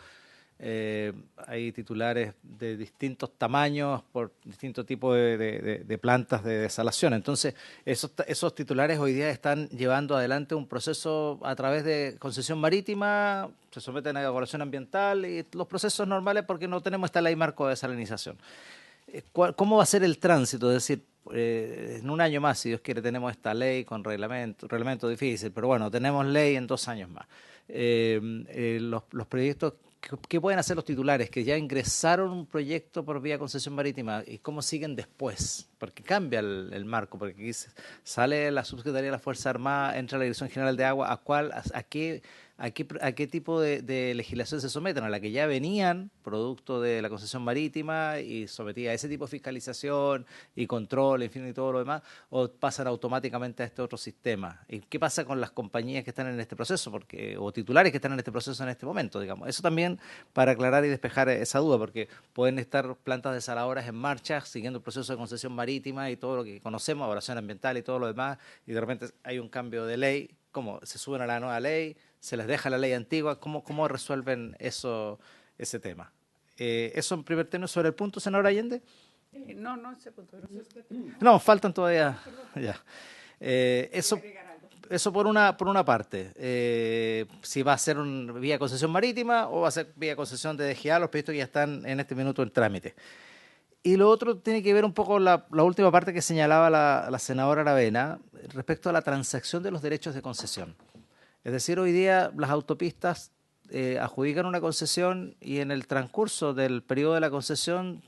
Hay titulares de distintos tamaños por distintos tipos de plantas de desalación. Entonces, esos titulares hoy día están llevando adelante un proceso a través de concesión marítima, se someten a evaluación ambiental y los procesos normales porque no tenemos esta ley marco de desalinización. ¿Cómo va a ser el tránsito? Es decir, en un año más, si Dios quiere, tenemos esta ley con reglamento difícil, pero bueno, tenemos ley en 2 años más. Los proyectos, ¿qué pueden hacer los titulares que ya ingresaron un proyecto por vía concesión marítima y cómo siguen después? Porque cambia el marco, porque aquí sale la Subsecretaría de la Fuerza Armada, entra la Dirección General de Agua, ¿a qué tipo de legislación se someten? ¿A la que ya venían, producto de la concesión marítima y sometida a ese tipo de fiscalización y control, en fin, y todo lo demás? ¿O pasan automáticamente a este otro sistema? ¿Y qué pasa con las compañías que están en este proceso? O titulares que están en este proceso en este momento, digamos. Eso también para aclarar y despejar esa duda, porque pueden estar plantas desaladoras en marcha, siguiendo el proceso de concesión marítima y todo lo que conocemos, evaluación ambiental y todo lo demás, y de repente hay un cambio de ley. ¿Cómo? ¿Se suben a la nueva ley? ¿Se les deja la ley antigua? ¿Cómo resuelven ese tema? Eso en primer término. Sobre el punto, senador Allende. No, ese punto. No, faltan todavía. Ya. Eso por una parte. Si va a ser vía concesión marítima o va a ser vía concesión de DGA, los proyectos que ya están en este minuto en trámite. Y lo otro tiene que ver un poco la última parte que señalaba la senadora Aravena respecto a la transacción de los derechos de concesión. Es decir, hoy día las autopistas adjudican una concesión y en el transcurso del periodo de la concesión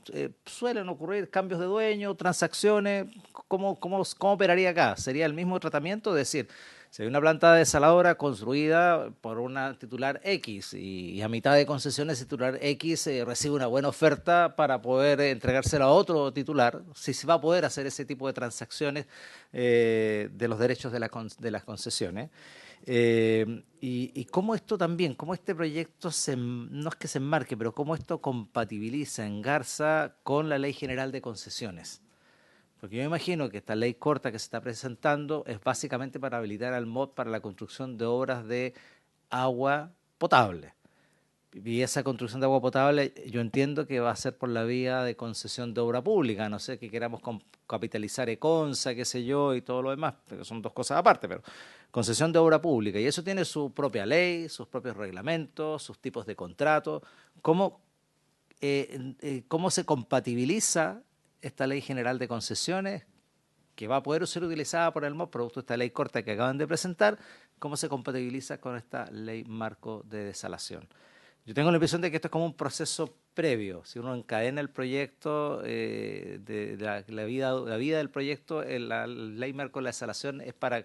suelen ocurrir cambios de dueño, transacciones. ¿Cómo operaría acá? ¿Sería el mismo tratamiento? Es decir, si hay una planta desaladora construida por una titular X y a mitad de concesión ese titular X recibe una buena oferta para poder entregársela a otro titular, si se va a poder hacer ese tipo de transacciones de los derechos de las concesiones. Y cómo esto también, cómo este proyecto no es que se enmarque, pero cómo esto compatibiliza, engarza con la Ley General de Concesiones. Porque yo me imagino que esta ley corta que se está presentando es básicamente para habilitar al MOD para la construcción de obras de agua potable. Y esa construcción de agua potable yo entiendo que va a ser por la vía de concesión de obra pública, no sé, que queramos capitalizar Econsa, qué sé yo, y todo lo demás, pero son dos cosas aparte, pero concesión de obra pública. Y eso tiene su propia ley, sus propios reglamentos, sus tipos de contratos. ¿Cómo se compatibiliza esta ley general de concesiones que va a poder ser utilizada por el MOD, producto de esta ley corta que acaban de presentar? ¿Cómo se compatibiliza con esta ley marco de desalación? Yo tengo la impresión de que esto es como un proceso previo. Si uno encadena el proyecto, la vida del proyecto, la ley marco de la desalación es para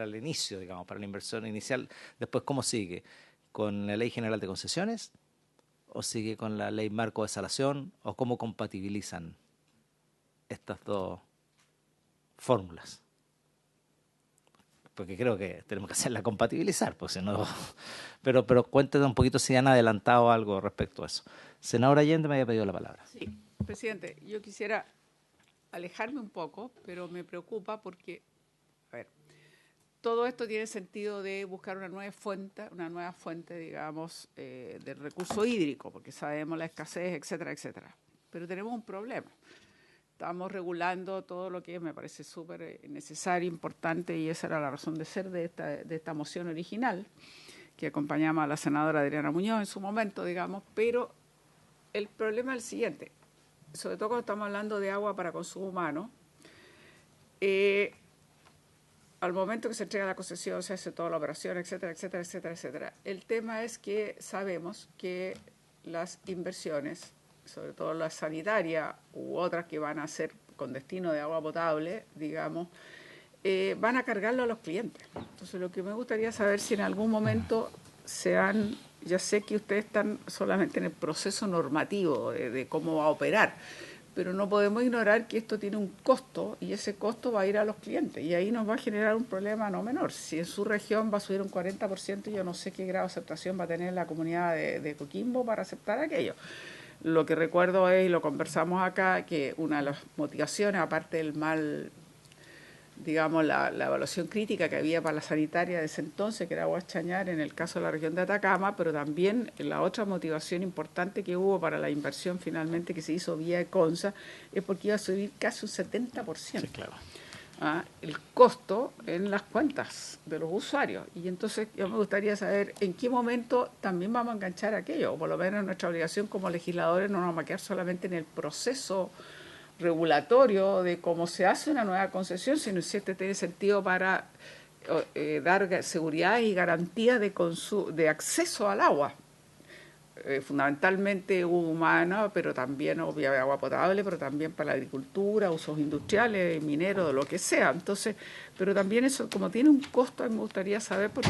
el inicio, digamos, para la inversión inicial. Después, ¿cómo sigue? ¿Con la ley general de concesiones? ¿O sigue con la ley marco de desalación? ¿O cómo compatibilizan estas dos fórmulas? Porque creo que tenemos que hacerla compatibilizar, pues si no. Pero cuéntenos un poquito si han adelantado algo respecto a eso. Senador Allende me había pedido la palabra. Sí, presidente, yo quisiera alejarme un poco, pero me preocupa porque, a ver, todo esto tiene sentido de buscar una nueva fuente, digamos, del recurso hídrico, porque sabemos la escasez, etcétera, etcétera. Pero tenemos un problema. Estamos regulando todo lo que me parece súper necesario, importante, y esa era la razón de ser de esta moción original, que acompañamos a la senadora Adriana Muñoz en su momento, digamos, pero el problema es el siguiente, sobre todo cuando estamos hablando de agua para consumo humano. Al momento que se entrega la concesión, se hace toda la operación, etcétera, etcétera, etcétera, etcétera. El tema es que sabemos que las inversiones, sobre todo la sanitaria u otras que van a ser con destino de agua potable, digamos, van a cargarlo a los clientes. Entonces, lo que me gustaría saber si en algún momento ya sé que ustedes están solamente en el proceso normativo de cómo va a operar, pero no podemos ignorar que esto tiene un costo y ese costo va a ir a los clientes y ahí nos va a generar un problema no menor. Si en su región va a subir un 40%, yo no sé qué grado de aceptación va a tener la comunidad de Coquimbo para aceptar aquello. Lo que recuerdo es, y lo conversamos acá, que una de las motivaciones, aparte del mal, digamos, la evaluación crítica que había para la sanitaria de ese entonces, que era Aguas Chañar en el caso de la región de Atacama, pero también la otra motivación importante que hubo para la inversión finalmente que se hizo vía Econsa, es porque iba a subir casi un 70%. Sí, claro. El costo en las cuentas de los usuarios. Y entonces yo me gustaría saber en qué momento también vamos a enganchar aquello, o por lo menos nuestra obligación como legisladores no nos vamos a quedar solamente en el proceso regulatorio de cómo se hace una nueva concesión, sino si este tiene sentido para dar seguridad y garantía de acceso al agua. Fundamentalmente humana, pero también obviamente agua potable, pero también para la agricultura, usos industriales, mineros, lo que sea. Entonces, pero también eso, como tiene un costo, a mí me gustaría saber porque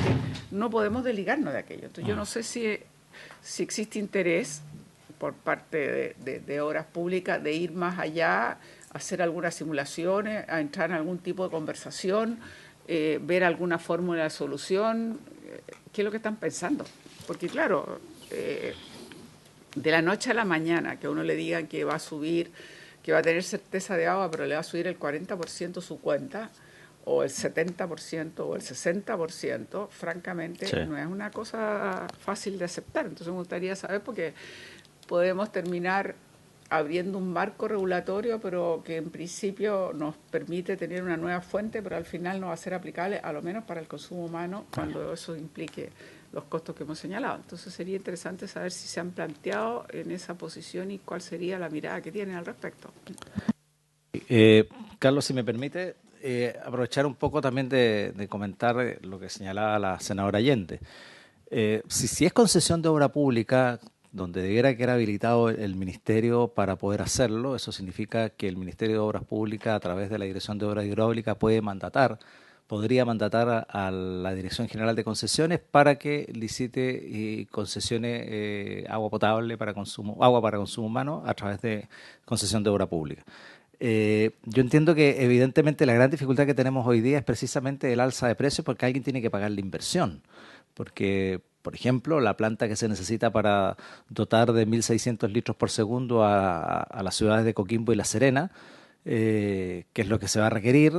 no podemos desligarnos de aquello. Entonces, yo no sé si existe interés por parte de obras públicas de ir más allá, hacer algunas simulaciones, a entrar en algún tipo de conversación, ver alguna fórmula de solución. ¿Qué es lo que están pensando? Porque claro, de la noche a la mañana, que a uno le digan que va a subir, que va a tener certeza de agua, pero le va a subir el 40% su cuenta, o el 70% o el 60%, francamente, sí, no es una cosa fácil de aceptar. Entonces me gustaría saber, porque podemos terminar abriendo un marco regulatorio, pero que en principio nos permite tener una nueva fuente, pero al final no va a ser aplicable, a lo menos para el consumo humano, cuando eso implique los costos que hemos señalado. Entonces sería interesante saber si se han planteado en esa posición y cuál sería la mirada que tienen al respecto. Carlos, si me permite, aprovechar un poco también de comentar lo que señalaba la senadora Allende. Si es concesión de obra pública, donde debiera quedar habilitado el Ministerio para poder hacerlo, eso significa que el Ministerio de Obras Públicas, a través de la Dirección de Obras Hidráulicas, podría mandatar a la Dirección General de Concesiones para que licite y concesione agua potable para consumo humano a través de concesión de obra pública. Yo entiendo que evidentemente la gran dificultad que tenemos hoy día es precisamente el alza de precios, porque alguien tiene que pagar la inversión. Porque, por ejemplo, la planta que se necesita para dotar de 1.600 litros por segundo a las ciudades de Coquimbo y La Serena, que es lo que se va a requerir,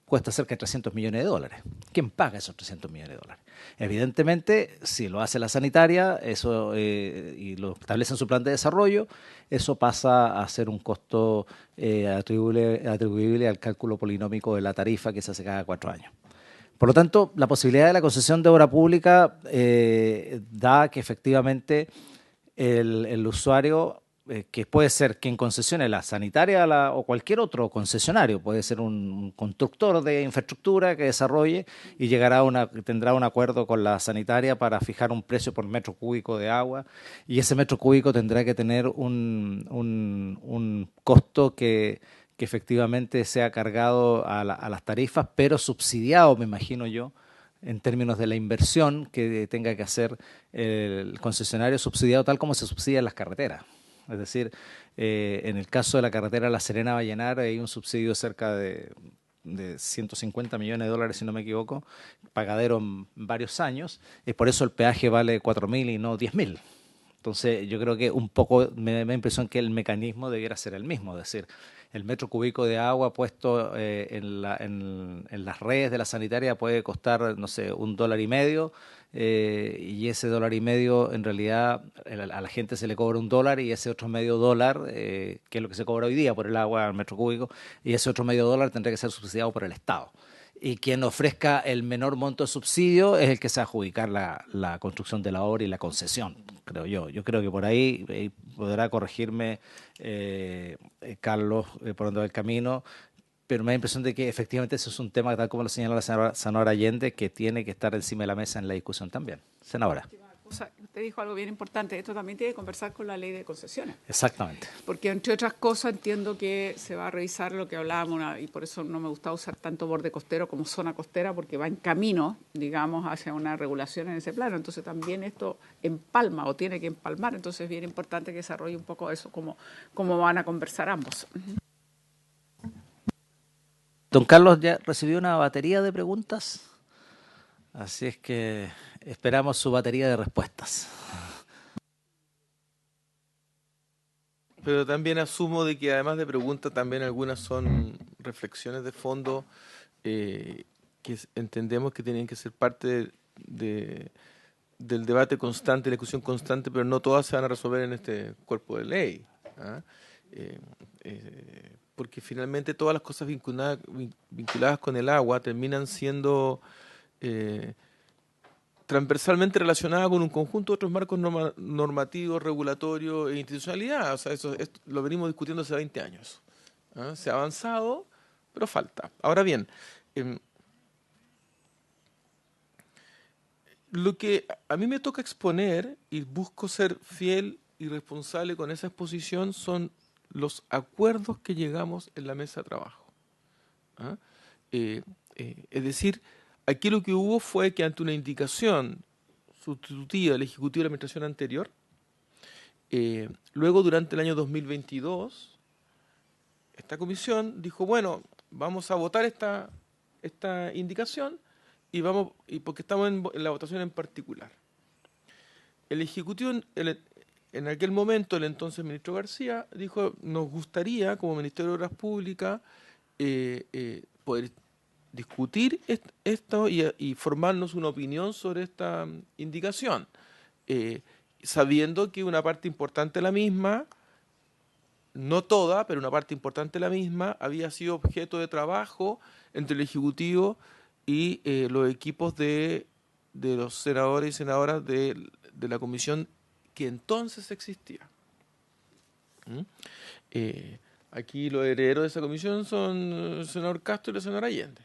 cuesta cerca de $300 millones. ¿Quién paga esos $300 millones? Evidentemente, si lo hace la sanitaria eso y lo establece en su plan de desarrollo, eso pasa a ser un costo atribuible al cálculo polinómico de la tarifa que se hace cada 4 años. Por lo tanto, la posibilidad de la concesión de obra pública da que efectivamente el usuario, que puede ser quien concesione la sanitaria o cualquier otro concesionario, puede ser un constructor de infraestructura que desarrolle y tendrá un acuerdo con la sanitaria para fijar un precio por metro cúbico de agua, y ese metro cúbico tendrá que tener un costo que efectivamente sea cargado a las tarifas, pero subsidiado, me imagino yo, en términos de la inversión que tenga que hacer el concesionario, subsidiado tal como se subsidian las carreteras. Es decir, en el caso de la carretera La Serena-Vallenar hay un subsidio cerca de $150 millones, si no me equivoco, pagadero en varios años, y por eso el peaje vale 4.000 y no 10.000. Entonces yo creo que un poco me da impresión que el mecanismo debiera ser el mismo, es decir, el metro cúbico de agua puesto en las redes de la sanitaria puede costar, no sé, $1.50, y ese $1.50 en realidad a la gente se le cobra $1 y ese otro $0.50, que es lo que se cobra hoy día por el agua al metro cúbico, y ese otro $0.50 tendrá que ser subsidiado por el Estado. Y quien ofrezca el menor monto de subsidio es el que se va a adjudicar la construcción de la obra y la concesión, creo yo. Yo creo que por ahí podrá corregirme Carlos por donde va el camino, pero me da la impresión de que efectivamente eso es un tema, tal como lo señala la senadora Allende, que tiene que estar encima de la mesa en la discusión también. Senadora. O sea, usted dijo algo bien importante, esto también tiene que conversar con la ley de concesiones. Exactamente. Porque entre otras cosas entiendo que se va a revisar lo que hablábamos, y por eso no me gusta usar tanto borde costero como zona costera, porque va en camino, digamos, hacia una regulación en ese plano. Entonces también esto empalma o tiene que empalmar. Entonces es bien importante que desarrolle un poco eso, cómo van a conversar ambos. Don Carlos ya recibió una batería de preguntas, así es que esperamos su batería de respuestas. Pero también asumo de que además de preguntas, también algunas son reflexiones de fondo entendemos que tienen que ser parte del debate constante, la discusión constante, pero no todas se van a resolver en este cuerpo de ley. ¿Ah? Porque finalmente todas las cosas vinculadas con el agua terminan siendo transversalmente relacionadas con un conjunto de otros marcos normativos, regulatorios e institucionalidad. O sea, esto lo venimos discutiendo hace 20 años. ¿Ah? Se ha avanzado, pero falta. Ahora bien, lo que a mí me toca exponer, y busco ser fiel y responsable con esa exposición, son los acuerdos que llegamos en la mesa de trabajo. ¿Ah? Es decir, aquí lo que hubo fue que ante una indicación sustitutiva del Ejecutivo de la Administración anterior, luego durante el año 2022, esta comisión dijo, bueno, vamos a votar esta indicación y porque estamos en la votación en particular. El Ejecutivo, en aquel momento, el entonces ministro García, dijo, nos gustaría, como Ministerio de Obras Públicas, poder discutir esto y formarnos una opinión sobre esta indicación, sabiendo que una parte importante de la misma, no toda, pero una parte importante de la misma, había sido objeto de trabajo entre el Ejecutivo y los equipos de los senadores y senadoras de la comisión que entonces existía. Aquí los herederos de esa comisión son el senador Castro y la senadora Allende.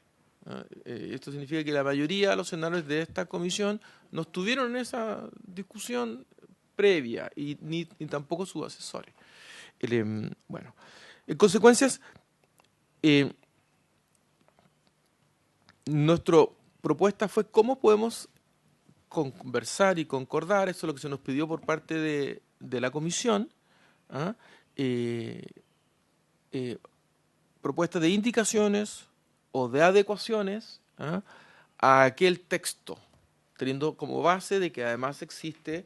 Esto significa que la mayoría de los senadores de esta comisión no estuvieron en esa discusión previa y ni tampoco sus asesores. Bueno, en consecuencias, nuestra propuesta fue cómo podemos conversar y concordar, eso es lo que se nos pidió por parte de la comisión, ¿ah? Propuestas de indicaciones o de adecuaciones, ¿ah?, a aquel texto, teniendo como base de que además existe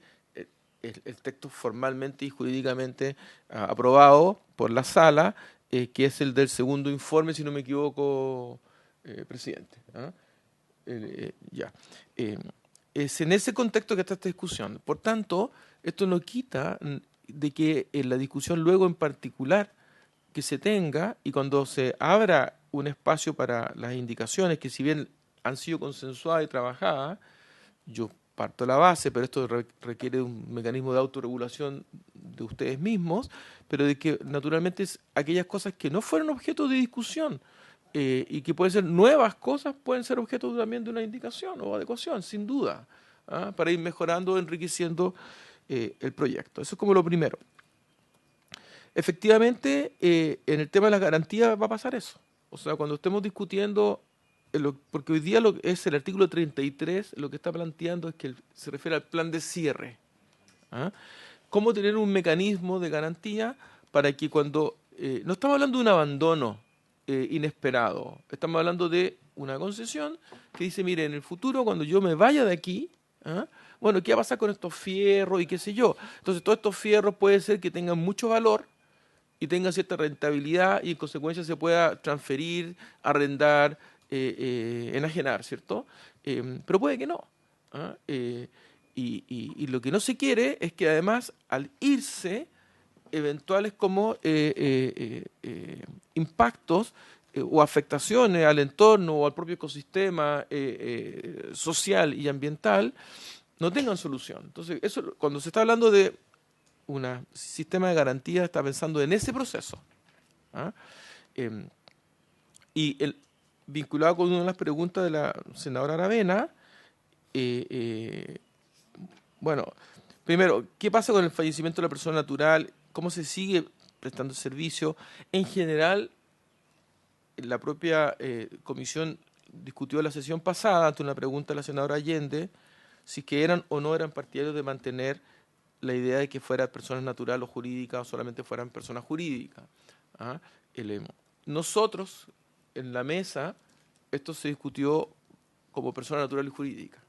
el texto formalmente y jurídicamente aprobado por la sala, que es el del segundo informe, si no me equivoco, presidente. ¿Ah? Ya. Es en ese contexto que está esta discusión. Por tanto, esto no quita de que en la discusión luego en particular que se tenga y cuando se abra un espacio para las indicaciones, que si bien han sido consensuadas y trabajadas, yo parto de la base, pero esto requiere de un mecanismo de autorregulación de ustedes mismos, pero de que naturalmente aquellas cosas que no fueron objeto de discusión y que pueden ser nuevas cosas, pueden ser objeto también de una indicación o adecuación, sin duda, ¿ah?, para ir mejorando, enriqueciendo el proyecto. Eso es como lo primero. Efectivamente, en el tema de las garantías va a pasar eso. O sea, cuando estemos discutiendo, porque hoy día es el artículo 33, lo que está planteando es que se refiere al plan de cierre. ¿Ah? ¿Cómo tener un mecanismo de garantía para que cuando... no estamos hablando de un abandono inesperado, estamos hablando de una concesión que dice, mire, en el futuro, cuando yo me vaya de aquí, ¿ah?, bueno, ¿qué va a pasar con estos fierros y qué sé yo? Entonces, todos estos fierros puede ser que tengan mucho valor y tengan cierta rentabilidad y en consecuencia se pueda transferir, arrendar, enajenar, ¿cierto? Pero puede que no. ¿Ah? Y lo que no se quiere es que además al irse eventuales como impactos o afectaciones al entorno o al propio ecosistema social y ambiental no tengan solución. Entonces, eso, cuando se está hablando de un sistema de garantía, está pensando en ese proceso. ¿Ah? Vinculado con una de las preguntas de la senadora Aravena, Bueno, primero, ¿qué pasa con el fallecimiento de la persona natural? ¿Cómo se sigue prestando servicio? En general, la propia comisión discutió en la sesión pasada, ante una pregunta de la senadora Allende, si que eran o no eran partidarios de mantener la idea de que fuera personas natural o jurídicas o solamente fueran personas jurídicas. ¿Ah? Nosotros, en la mesa, esto se discutió como persona natural y jurídica.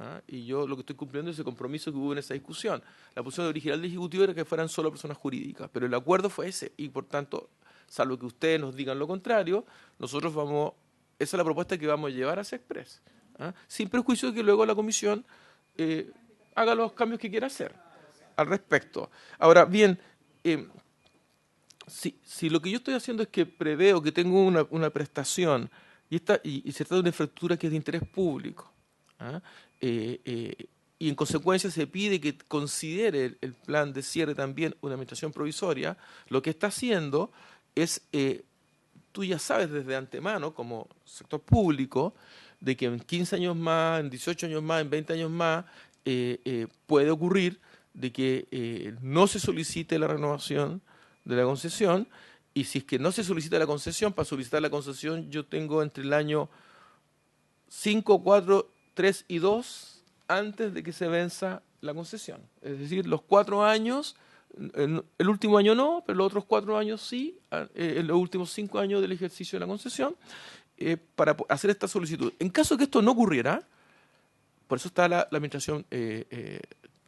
¿Ah? Y yo lo que estoy cumpliendo es ese compromiso que hubo en esa discusión. La posición original del Ejecutivo era que fueran solo personas jurídicas, pero el acuerdo fue ese, y por tanto, salvo que ustedes nos digan lo contrario, nosotros vamos, esa es la propuesta que vamos a llevar a CESPRES, ¿ah? Sin prejuicio de que luego la Comisión haga los cambios que quiera hacer al respecto. Ahora bien, si lo que yo estoy haciendo es que preveo que tengo una prestación y se trata de una infraestructura que es de interés público, ¿ah? Y en consecuencia se pide que considere el plan de cierre también una administración provisoria, lo que está haciendo es, tú ya sabes desde antemano como sector público, de que en 15 años más, en 18 años más, en 20 años más, puede ocurrir de que no se solicite la renovación de la concesión, y si es que no se solicita la concesión, para solicitar la concesión yo tengo entre el año 5, 4, 3 y 2 antes de que se venza la concesión. Es decir, los 4 años, el último año no, pero los otros 4 años sí, en los últimos 5 años del ejercicio de la concesión, para hacer esta solicitud. En caso de que esto no ocurriera, por eso está la administración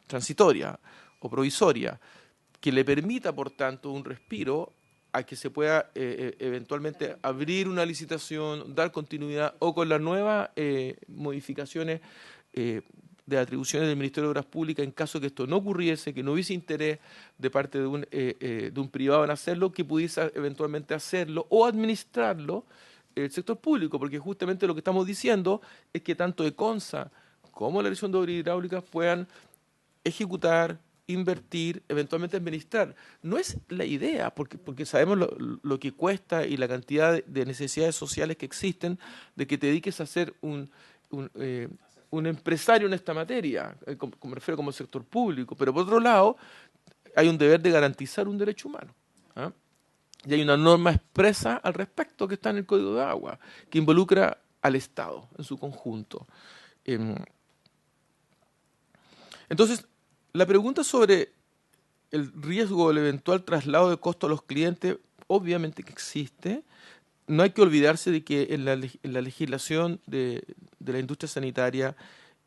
transitoria o provisoria, que le permita, por tanto, un respiro a que se pueda eventualmente abrir una licitación, dar continuidad, o con las nuevas modificaciones de atribuciones del Ministerio de Obras Públicas, en caso de que esto no ocurriese, que no hubiese interés de parte de un privado en hacerlo, que pudiese eventualmente hacerlo o administrarlo el sector público, porque justamente lo que estamos diciendo es que tanto ECONSA como la Dirección de Obras Hidráulicas puedan ejecutar, invertir, eventualmente administrar. No es la idea, porque sabemos lo que cuesta y la cantidad de necesidades sociales que existen, de que te dediques a ser un empresario en esta materia, como me refiero como el sector público, pero por otro lado hay un deber de garantizar un derecho humano, ¿ah? Y hay una norma expresa al respecto que está en el Código de Agua, que involucra al Estado en su conjunto. Entonces, la pregunta sobre el riesgo del eventual traslado de costo a los clientes, obviamente que existe. No hay que olvidarse de que en la legislación de la industria sanitaria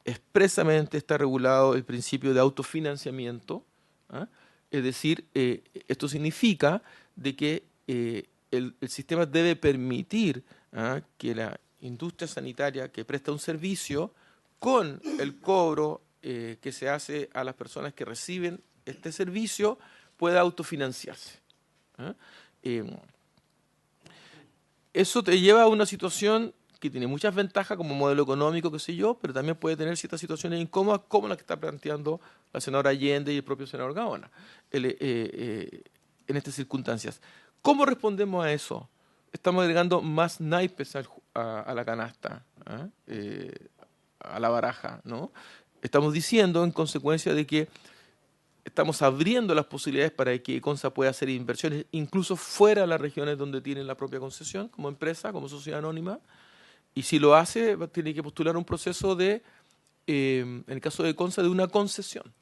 expresamente está regulado el principio de autofinanciamiento, ¿ah? Es decir, esto significa de que el sistema debe permitir, ¿ah?, que la industria sanitaria que presta un servicio, con el cobro que se hace a las personas que reciben este servicio, pueda autofinanciarse, ¿ah? Eso te lleva a una situación que tiene muchas ventajas como modelo económico, qué sé yo, pero también puede tener ciertas situaciones incómodas, como la que está planteando la senadora Allende y el propio senador Gaona en estas circunstancias. ¿Cómo respondemos a eso? Estamos agregando más naipes a la canasta, ¿ah?, a la baraja, ¿no? Estamos diciendo, en consecuencia, de que estamos abriendo las posibilidades para que CONSA pueda hacer inversiones incluso fuera de las regiones donde tiene la propia concesión, como empresa, como sociedad anónima, y si lo hace, tiene que postular un proceso de, en el caso de CONSA, de una concesión.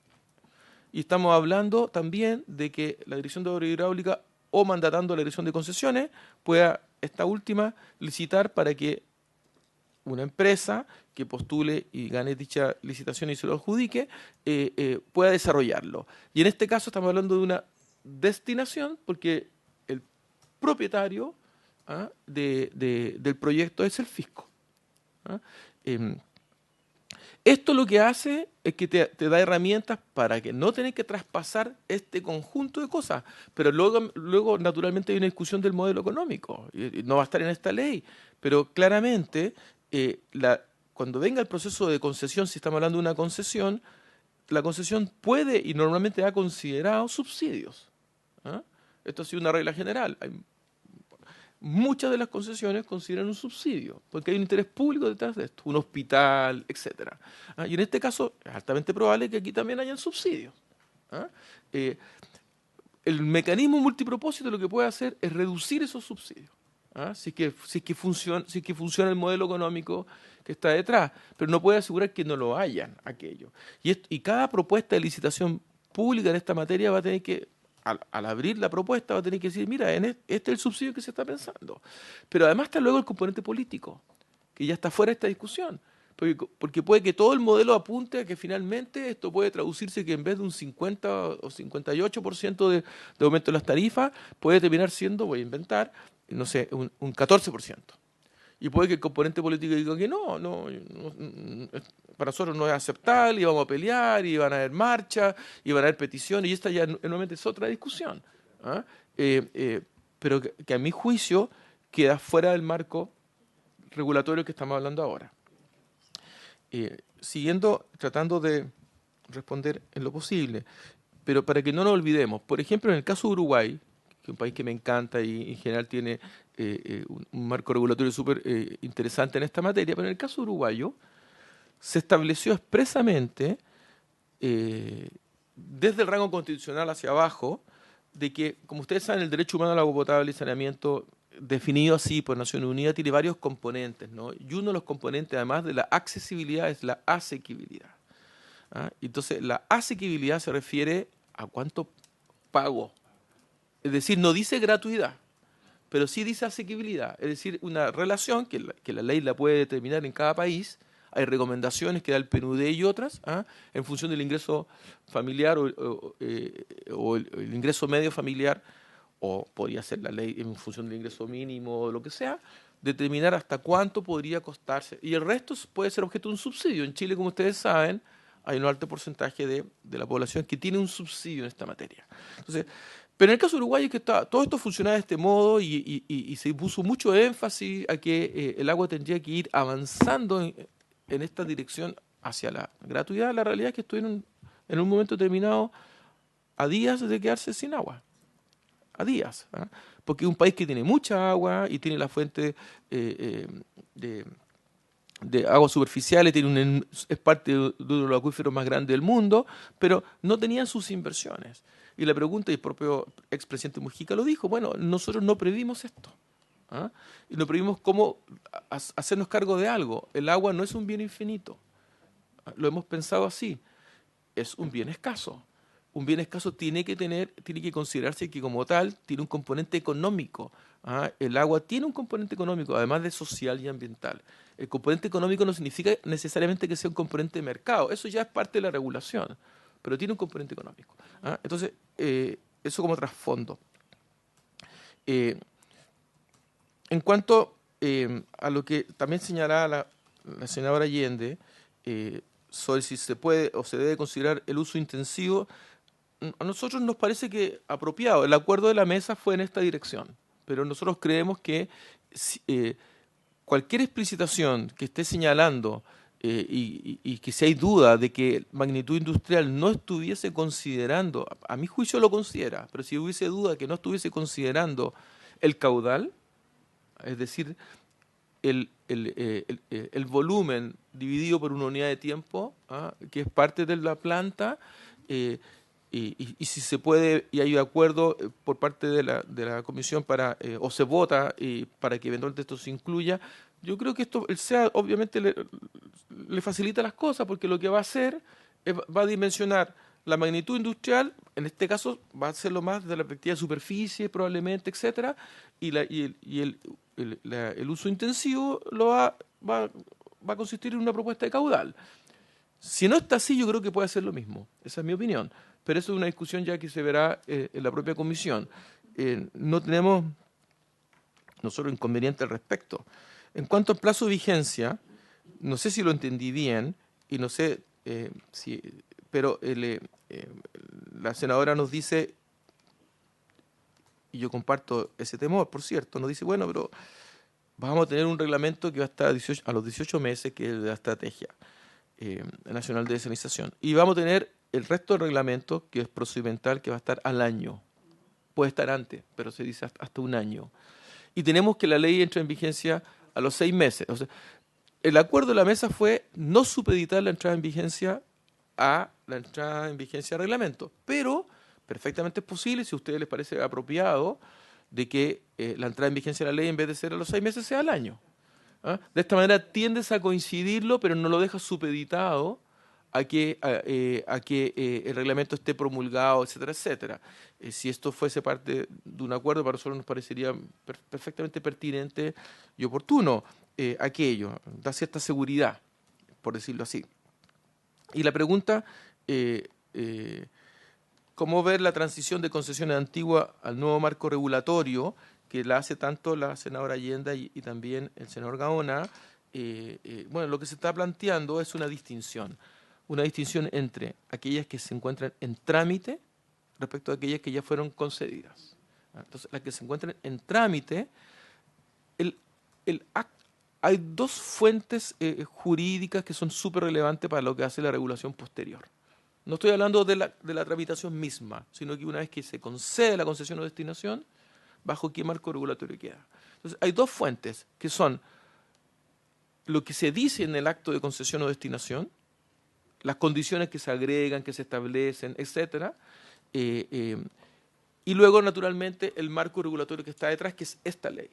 Y estamos hablando también de que la Dirección de Obras Hidráulicas, o mandatando a la Dirección de Concesiones, pueda esta última licitar para que una empresa que postule y gane dicha licitación y se lo adjudique, pueda desarrollarlo. Y en este caso estamos hablando de una destinación, porque el propietario, ¿ah?, del proyecto es el fisco, ¿ah? Esto lo que hace es que te da herramientas para que no tenés que traspasar este conjunto de cosas, pero luego naturalmente hay una discusión del modelo económico, y no va a estar en esta ley, pero claramente cuando venga el proceso de concesión, si estamos hablando de una concesión, la concesión puede y normalmente ha considerado subsidios, ¿ah? Esto ha sido una regla general. muchas de las concesiones consideran un subsidio, porque hay un interés público detrás de esto, un hospital, etcétera. Y en este caso es altamente probable que aquí también hayan subsidios. El mecanismo multipropósito lo que puede hacer es reducir esos subsidios. Si es que funciona el modelo económico que está detrás, pero no puede asegurar que no lo hayan aquello. Y cada propuesta de licitación pública en esta materia va a tener que, al abrir la propuesta, va a tener que decir, mira, este es el subsidio que se está pensando. Pero además está luego el componente político, que ya está fuera de esta discusión. Porque puede que todo el modelo apunte a que finalmente esto puede traducirse que en vez de un 50 o 58% de aumento de las tarifas, puede terminar siendo, voy a inventar, no sé, un 14%. Y puede que el componente político diga que no, para nosotros no es aceptable, y vamos a pelear, y van a haber marchas, y van a haber peticiones, y esta ya nuevamente es otra discusión. Pero que a mi juicio queda fuera del marco regulatorio que estamos hablando ahora. Siguiendo, tratando de responder en lo posible, pero para que no nos olvidemos, por ejemplo, en el caso de Uruguay, que es un país que me encanta y en general tiene un marco regulatorio súper interesante en esta materia, pero en el caso uruguayo se estableció expresamente desde el rango constitucional hacia abajo de que, como ustedes saben, el derecho humano al agua potable y saneamiento definido así por Naciones Unidas tiene varios componentes, ¿no? Y uno de los componentes, además de la accesibilidad, es la asequibilidad. Entonces, la asequibilidad se refiere a cuánto pago. Es decir, no dice gratuidad, pero sí dice asequibilidad. Es decir, una relación que la ley la puede determinar en cada país. Hay recomendaciones que da el PNUD y otras, en función del ingreso familiar o el ingreso medio familiar, o podría ser la ley en función del ingreso mínimo o lo que sea, determinar hasta cuánto podría costarse. Y el resto puede ser objeto de un subsidio. En Chile, como ustedes saben, hay un alto porcentaje de la población que tiene un subsidio en esta materia. Entonces, pero en el caso de Uruguay es que todo esto funcionaba de este modo y se puso mucho énfasis a que el agua tendría que ir avanzando en esta dirección hacia la gratuidad. La realidad es que estuvieron en un momento determinado a días de quedarse sin agua. A días, porque es un país que tiene mucha agua y tiene la fuente de aguas superficiales, es parte de uno de los acuíferos más grandes del mundo, pero no tenían sus inversiones. Y la pregunta, y el propio expresidente Mujica lo dijo, bueno, nosotros no previmos esto. Y no previmos cómo hacernos cargo de algo. El agua no es un bien infinito. Lo hemos pensado así. Es un bien escaso. Un bien escaso tiene que considerarse que como tal tiene un componente económico. El agua tiene un componente económico, además de social y ambiental. El componente económico no significa necesariamente que sea un componente de mercado. Eso ya es parte de la regulación, pero tiene un componente económico. Entonces, eso como trasfondo. En cuanto a lo que también señalaba la senadora Allende, sobre si se puede o se debe considerar el uso intensivo, a nosotros nos parece que apropiado. El acuerdo de la mesa fue en esta dirección, pero nosotros creemos que cualquier explicitación que esté señalando y que si hay duda de que magnitud industrial no estuviese considerando, a mi juicio lo considera, pero si hubiese duda que no estuviese considerando el caudal, es decir, el volumen dividido por una unidad de tiempo, que es parte de la planta, y si se puede, y hay acuerdo por parte de la comisión o se vota para que eventualmente esto se incluya, yo creo que esto el SEA obviamente le facilita las cosas, porque lo que va a hacer va a dimensionar la magnitud industrial, en este caso va a hacerlo más de la perspectiva de superficie probablemente, etcétera, y el uso intensivo va a consistir en una propuesta de caudal. Si no está así, yo creo que puede hacer lo mismo. Esa es mi opinión. Pero eso es una discusión ya que se verá en la propia comisión. No tenemos nosotros inconveniente al respecto. En cuanto al plazo de vigencia, no sé si lo entendí bien, y no sé pero la senadora nos dice, y yo comparto ese temor, por cierto, nos dice, bueno, pero vamos a tener un reglamento que va a estar a los 18 meses, que es la estrategia nacional de desalinización. Y vamos a tener el resto del reglamento, que es procedimental, que va a estar al año. Puede estar antes, pero se dice hasta un año. y tenemos que la ley entre en vigencia a los 6 meses. O sea, el acuerdo de la mesa fue no supeditar la entrada en vigencia a la entrada en vigencia del reglamento, pero perfectamente es posible, si a ustedes les parece apropiado, de que la entrada en vigencia de la ley, en vez de ser a los 6 meses, sea al año. ¿Ah? De esta manera tiendes a coincidirlo, pero no lo dejas supeditado a que el reglamento esté promulgado, etcétera, etcétera. Si esto fuese parte de un acuerdo, para nosotros nos parecería perfectamente pertinente y oportuno aquello, da cierta seguridad, por decirlo así. Y la pregunta, ¿cómo ver la transición de concesiones antiguas al nuevo marco regulatorio, que la hace tanto la senadora Allende y también el senador Gaona? Bueno, lo que se está planteando es una distinción entre aquellas que se encuentran en trámite respecto a aquellas que ya fueron concedidas. Entonces, las que se encuentran en trámite, hay dos fuentes jurídicas que son súper relevantes para lo que hace la regulación posterior. No estoy hablando de la tramitación misma, sino que una vez que se concede la concesión o destinación, ¿bajo qué marco regulatorio queda? Entonces, hay dos fuentes, que son lo que se dice en el acto de concesión o destinación, las condiciones que se agregan, que se establecen, etcétera, y luego, naturalmente, el marco regulatorio que está detrás, que es esta ley.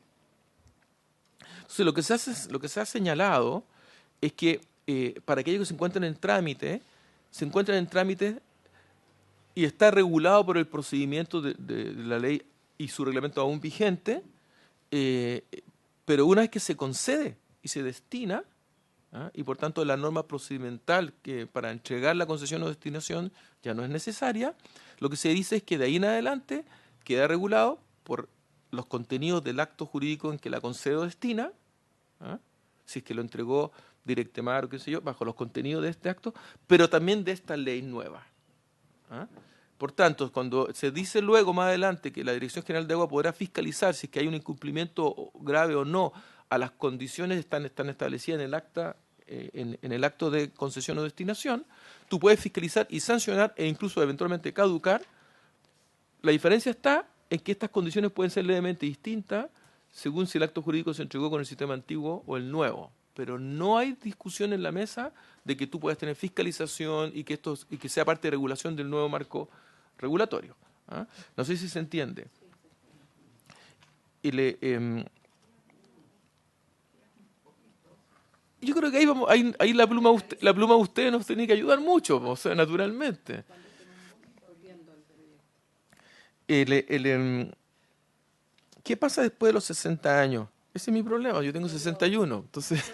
Entonces, lo que se ha señalado es que para aquellos que se encuentran en trámite y está regulado por el procedimiento de la ley y su reglamento aún vigente, pero una vez que se concede y se destina, y por tanto la norma procedimental que para entregar la concesión o destinación ya no es necesaria, lo que se dice es que de ahí en adelante queda regulado por los contenidos del acto jurídico en que la concede o destina, si es que lo entregó Directemar o qué sé yo, bajo los contenidos de este acto, pero también de esta ley nueva. Por tanto, cuando se dice luego más adelante que la Dirección General de Agua podrá fiscalizar si es que hay un incumplimiento grave o no a las condiciones que están establecidas en el acta, en el acto de concesión o destinación, tú puedes fiscalizar y sancionar e incluso eventualmente caducar. La diferencia está en que estas condiciones pueden ser levemente distintas según si el acto jurídico se entregó con el sistema antiguo o el nuevo. Pero no hay discusión en la mesa de que tú puedas tener fiscalización y que sea parte de regulación del nuevo marco regulatorio. No sé si se entiende. Y yo creo que ahí la pluma de ustedes nos tiene que ayudar mucho, o sea, naturalmente. ¿Qué pasa después de los 60 años? Ese es mi problema, yo tengo 61, entonces...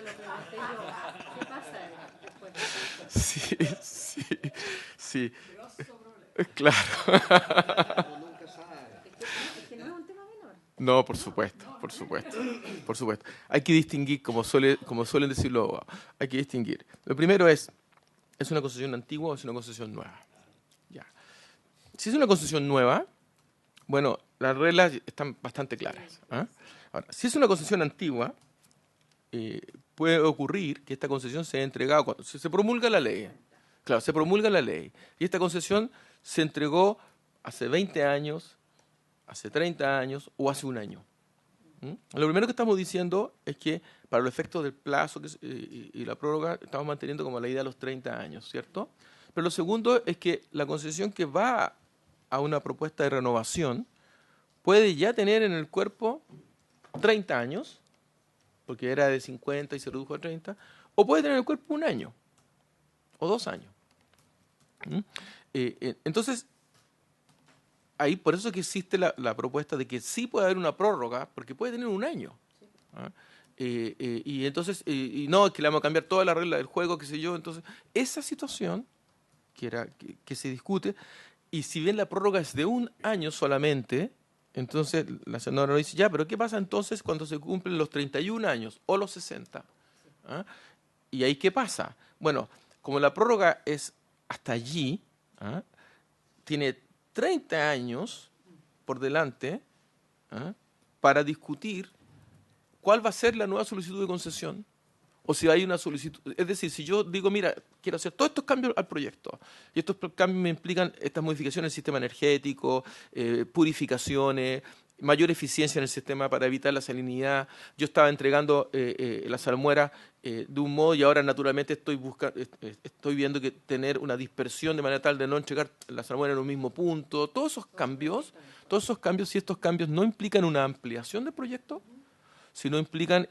Sí, claro. No, por supuesto. Hay que distinguir, como suelen decir los abogados, hay que distinguir. Lo primero ¿es una concesión antigua o es una concesión nueva? Ya. Si es una concesión nueva, bueno, las reglas están bastante claras. Ahora, si es una concesión antigua, puede ocurrir que esta concesión sea entregada cuando se promulga la ley. Claro, se promulga la ley. Y esta concesión se entregó hace 20 años, hace 30 años o hace un año. Lo primero que estamos diciendo es que para los efectos del plazo y la prórroga estamos manteniendo como la idea de los 30 años, ¿cierto? Pero lo segundo es que la concesión que va a una propuesta de renovación puede ya tener en el cuerpo 30 años, porque era de 50 y se redujo a 30, o puede tener en el cuerpo un año o 2 años. Entonces, ahí por eso que existe la propuesta de que sí puede haber una prórroga, porque puede tener un año. Y entonces, no, es que le vamos a cambiar toda la regla del juego, qué sé yo. Entonces, esa situación que se discute, y si bien la prórroga es de un año solamente, entonces la senadora nos dice, ya, pero ¿qué pasa entonces cuando se cumplen los 31 años o los 60? ¿Y ahí qué pasa? Bueno, como la prórroga es hasta allí, tiene 30 años por delante para discutir cuál va a ser la nueva solicitud de concesión o si hay una solicitud. Es decir, si yo digo, mira, quiero hacer todos estos cambios al proyecto y estos cambios me implican estas modificaciones en el sistema energético, purificaciones, mayor eficiencia en el sistema para evitar la salinidad. Yo estaba entregando la salmuera de un modo y ahora naturalmente estoy viendo que tener una dispersión de manera tal de no entregar la salmuera en un mismo punto. Todos esos cambios, si estos cambios no implican una ampliación del proyecto, si no implican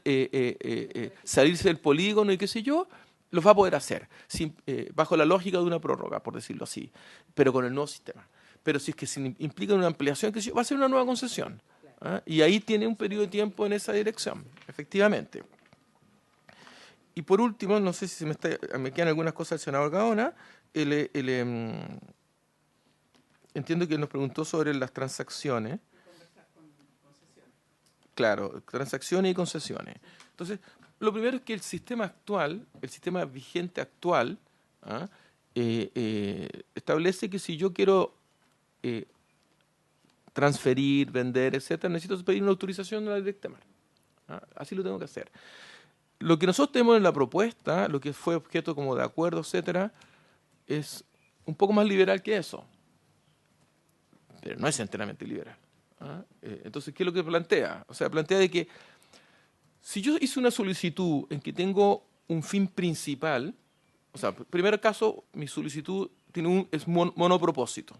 salirse del polígono y qué sé yo, los va a poder hacer, bajo la lógica de una prórroga, por decirlo así, pero con el nuevo sistema. Pero si es que implica una ampliación, qué sé yo, va a ser una nueva concesión. ¿Ah? Y ahí tiene un periodo de tiempo en esa dirección, efectivamente. Y por último, no sé si me quedan algunas cosas del senador Gaona, entiendo que nos preguntó sobre las transacciones. Claro, transacciones y concesiones. Entonces, lo primero es que el sistema actual, el sistema vigente actual, establece que si yo quiero transferir, vender, etcétera, necesito pedir una autorización de la Ley de Mar. Así lo tengo que hacer. Lo que nosotros tenemos en la propuesta, lo que fue objeto como de acuerdo, etcétera, es un poco más liberal que eso, pero no es enteramente liberal. Entonces, ¿qué es lo que plantea? O sea, plantea de que si yo hice una solicitud en que tengo un fin principal, o sea, primer caso, mi solicitud es monopropósito.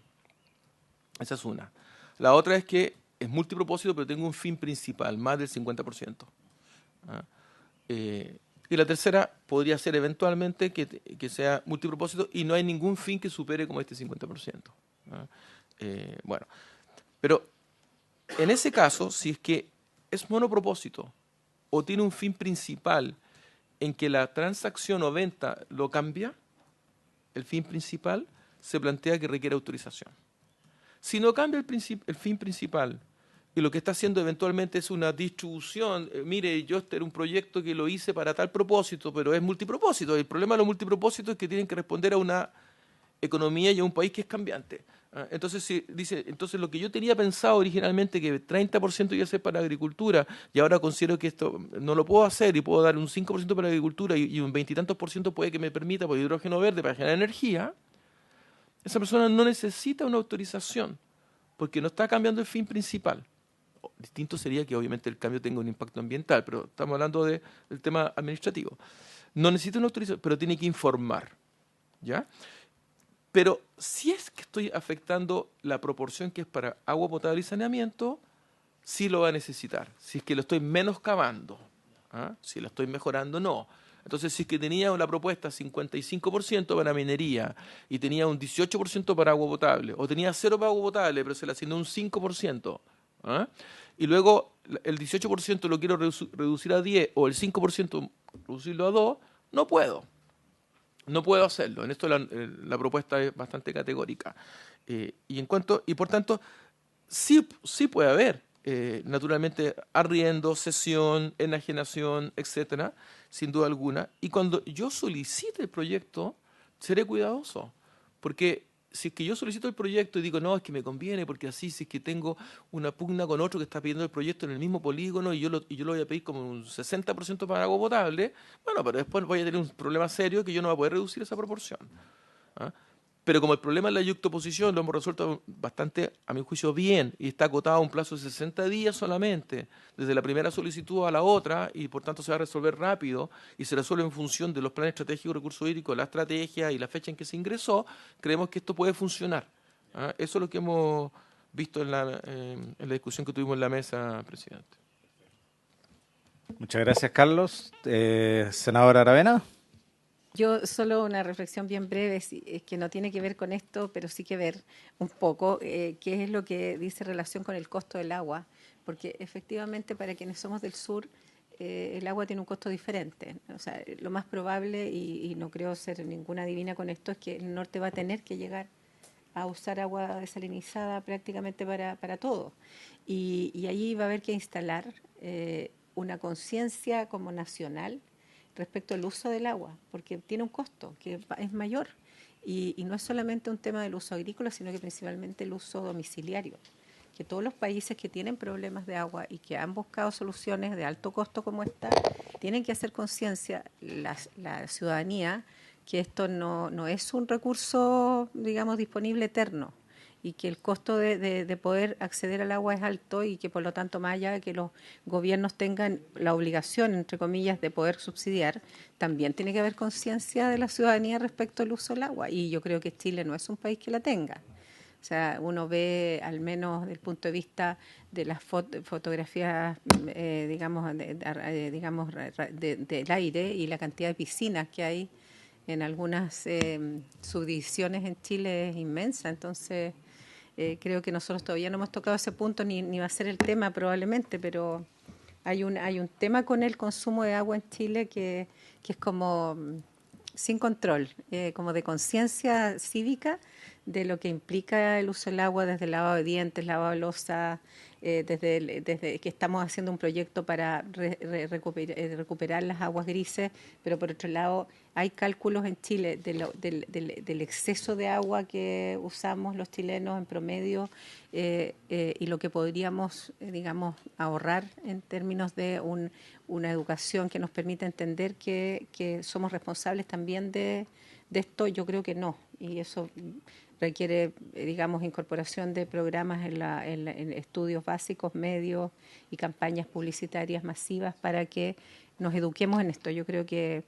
Esa es una. La otra es que es multipropósito, pero tengo un fin principal, más del 50%. Y la tercera podría ser eventualmente que sea multipropósito y no hay ningún fin que supere como este 50%. Bueno, pero en ese caso, si es que es monopropósito o tiene un fin principal en que la transacción o venta lo cambia, el fin principal se plantea que requiere autorización. Si no cambia el fin principal y lo que está haciendo eventualmente es una distribución, mire, yo este era un proyecto que lo hice para tal propósito, pero es multipropósito. El problema de los multipropósitos es que tienen que responder a una economía y a un país que es cambiante. Entonces, si dice, entonces lo que yo tenía pensado originalmente que 30% iba a ser para agricultura y ahora considero que esto no lo puedo hacer y puedo dar un 5% para agricultura y un 20 y tantos por ciento puede que me permita por hidrógeno verde para generar energía, esa persona no necesita una autorización porque no está cambiando el fin principal. Distinto sería que obviamente el cambio tenga un impacto ambiental, pero estamos hablando del tema administrativo. No necesita una autorización, pero tiene que informar, ¿ya? Pero si es que estoy afectando la proporción que es para agua potable y saneamiento, sí lo va a necesitar. Si es que lo estoy menoscabando, si lo estoy mejorando, no. Entonces, si es que tenía una propuesta 55% para minería y tenía un 18% para agua potable, o tenía 0 para agua potable, pero se le asignó un 5%, y luego el 18% lo quiero reducir a 10 o el 5% reducirlo a 2, no puedo. No puedo hacerlo. En esto la propuesta es bastante categórica. Y por tanto, sí puede haber, naturalmente, arriendo, cesión, enajenación, etcétera, sin duda alguna. Y cuando yo solicite el proyecto, seré cuidadoso. Porque si es que yo solicito el proyecto y digo, no, es que me conviene, porque así si es que tengo una pugna con otro que está pidiendo el proyecto en el mismo polígono y yo lo voy a pedir como un 60% para agua potable, bueno, pero después voy a tener un problema serio que yo no voy a poder reducir esa proporción. Pero como el problema es la yuxtaposición, lo hemos resuelto bastante, a mi juicio, bien, y está acotado a un plazo de 60 días solamente, desde la primera solicitud a la otra, y por tanto se va a resolver rápido, y se resuelve en función de los planes estratégicos de recursos hídricos, la estrategia y la fecha en que se ingresó, creemos que esto puede funcionar. Eso es lo que hemos visto en la discusión que tuvimos en la mesa, presidente. Muchas gracias, Carlos. Senadora Aravena. Yo solo una reflexión bien breve, es que no tiene que ver con esto, pero sí que ver un poco qué es lo que dice relación con el costo del agua, porque efectivamente para quienes somos del sur, el agua tiene un costo diferente. O sea, lo más probable, y no creo ser ninguna adivina con esto, es que el norte va a tener que llegar a usar agua desalinizada prácticamente para todo. Y allí va a haber que instalar una conciencia como nacional respecto al uso del agua, porque tiene un costo que es mayor. Y no es solamente un tema del uso agrícola, sino que principalmente el uso domiciliario. Que todos los países que tienen problemas de agua y que han buscado soluciones de alto costo como esta, tienen que hacer conciencia la ciudadanía que esto no es un recurso, digamos, disponible eterno y que el costo de poder acceder al agua es alto y que por lo tanto más allá de que los gobiernos tengan la obligación, entre comillas, de poder subsidiar, también tiene que haber conciencia de la ciudadanía respecto al uso del agua y yo creo que Chile no es un país que la tenga. O sea, uno ve, al menos desde el punto de vista de las fotografías, del aire y la cantidad de piscinas que hay en algunas subdivisiones en Chile es inmensa. Entonces, creo que nosotros todavía no hemos tocado ese punto, ni va a ser el tema probablemente, pero hay un tema con el consumo de agua en Chile que es como sin control, como de conciencia cívica de lo que implica el uso del agua, desde el lavado de dientes, lavado de loza, desde que estamos haciendo un proyecto para recuperar las aguas grises, pero por otro lado hay cálculos en Chile del exceso de agua que usamos los chilenos en promedio y lo que podríamos, digamos, ahorrar en términos de una educación que nos permita entender que somos responsables también de esto. Yo creo que no, y eso requiere, digamos, incorporación de programas en estudios básicos, medios y campañas publicitarias masivas para que nos eduquemos en esto. Yo creo que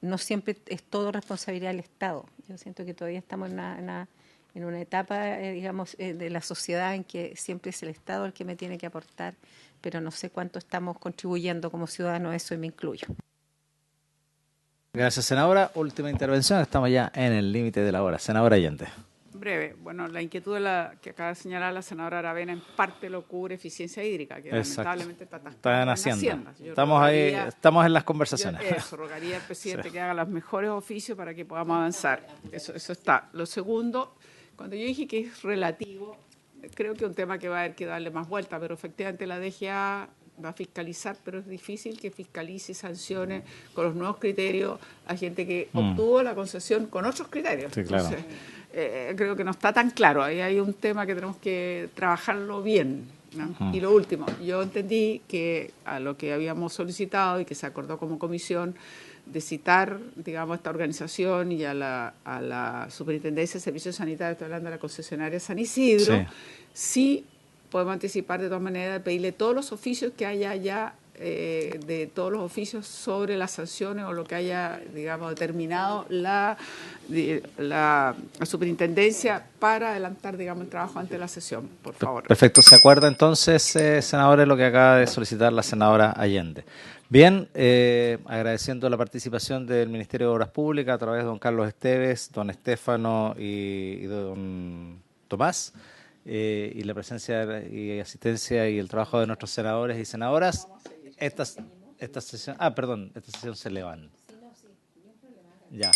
no siempre es todo responsabilidad del Estado. Yo siento que todavía estamos en una etapa, digamos, de la sociedad en que siempre es el Estado el que me tiene que aportar, pero no sé cuánto estamos contribuyendo como ciudadanos a eso y me incluyo. Gracias, senadora. Última intervención. Estamos ya en el límite de la hora. Senadora Allende. Breve. Bueno, la inquietud que acaba de señalar la senadora Aravena en parte lo cubre eficiencia hídrica, que lamentablemente está atascada en Hacienda. Estamos ahí, estamos en las conversaciones. Eso, rogaría al presidente que haga los mejores oficios para que podamos avanzar. Eso está. Lo segundo, cuando yo dije que es relativo, creo que es un tema que va a haber que darle más vuelta, pero efectivamente la DGA va a fiscalizar, pero es difícil que fiscalice y sancione con los nuevos criterios a gente que obtuvo la concesión con otros criterios. Sí, claro. Entonces, creo que no está tan claro. Ahí hay un tema que tenemos que trabajarlo bien, ¿no? Y lo último, yo entendí que a lo que habíamos solicitado y que se acordó como comisión de citar, digamos, a esta organización y a la Superintendencia de Servicios Sanitarios, estoy hablando de la concesionaria San Isidro, sí podemos anticipar de todas maneras de pedirle todos los oficios que haya ya, de todos los oficios sobre las sanciones o lo que haya, digamos, determinado la superintendencia para adelantar, digamos, el trabajo ante la sesión, por favor. Perfecto. ¿Se acuerda entonces, senadores, lo que acaba de solicitar la senadora Allende? Bien, agradeciendo la participación del Ministerio de Obras Públicas a través de don Carlos Esteves, don Estefano y don Tomás. Y la presencia y asistencia y el trabajo de nuestros senadores y senadoras. Esta sesión se levanta. Ya.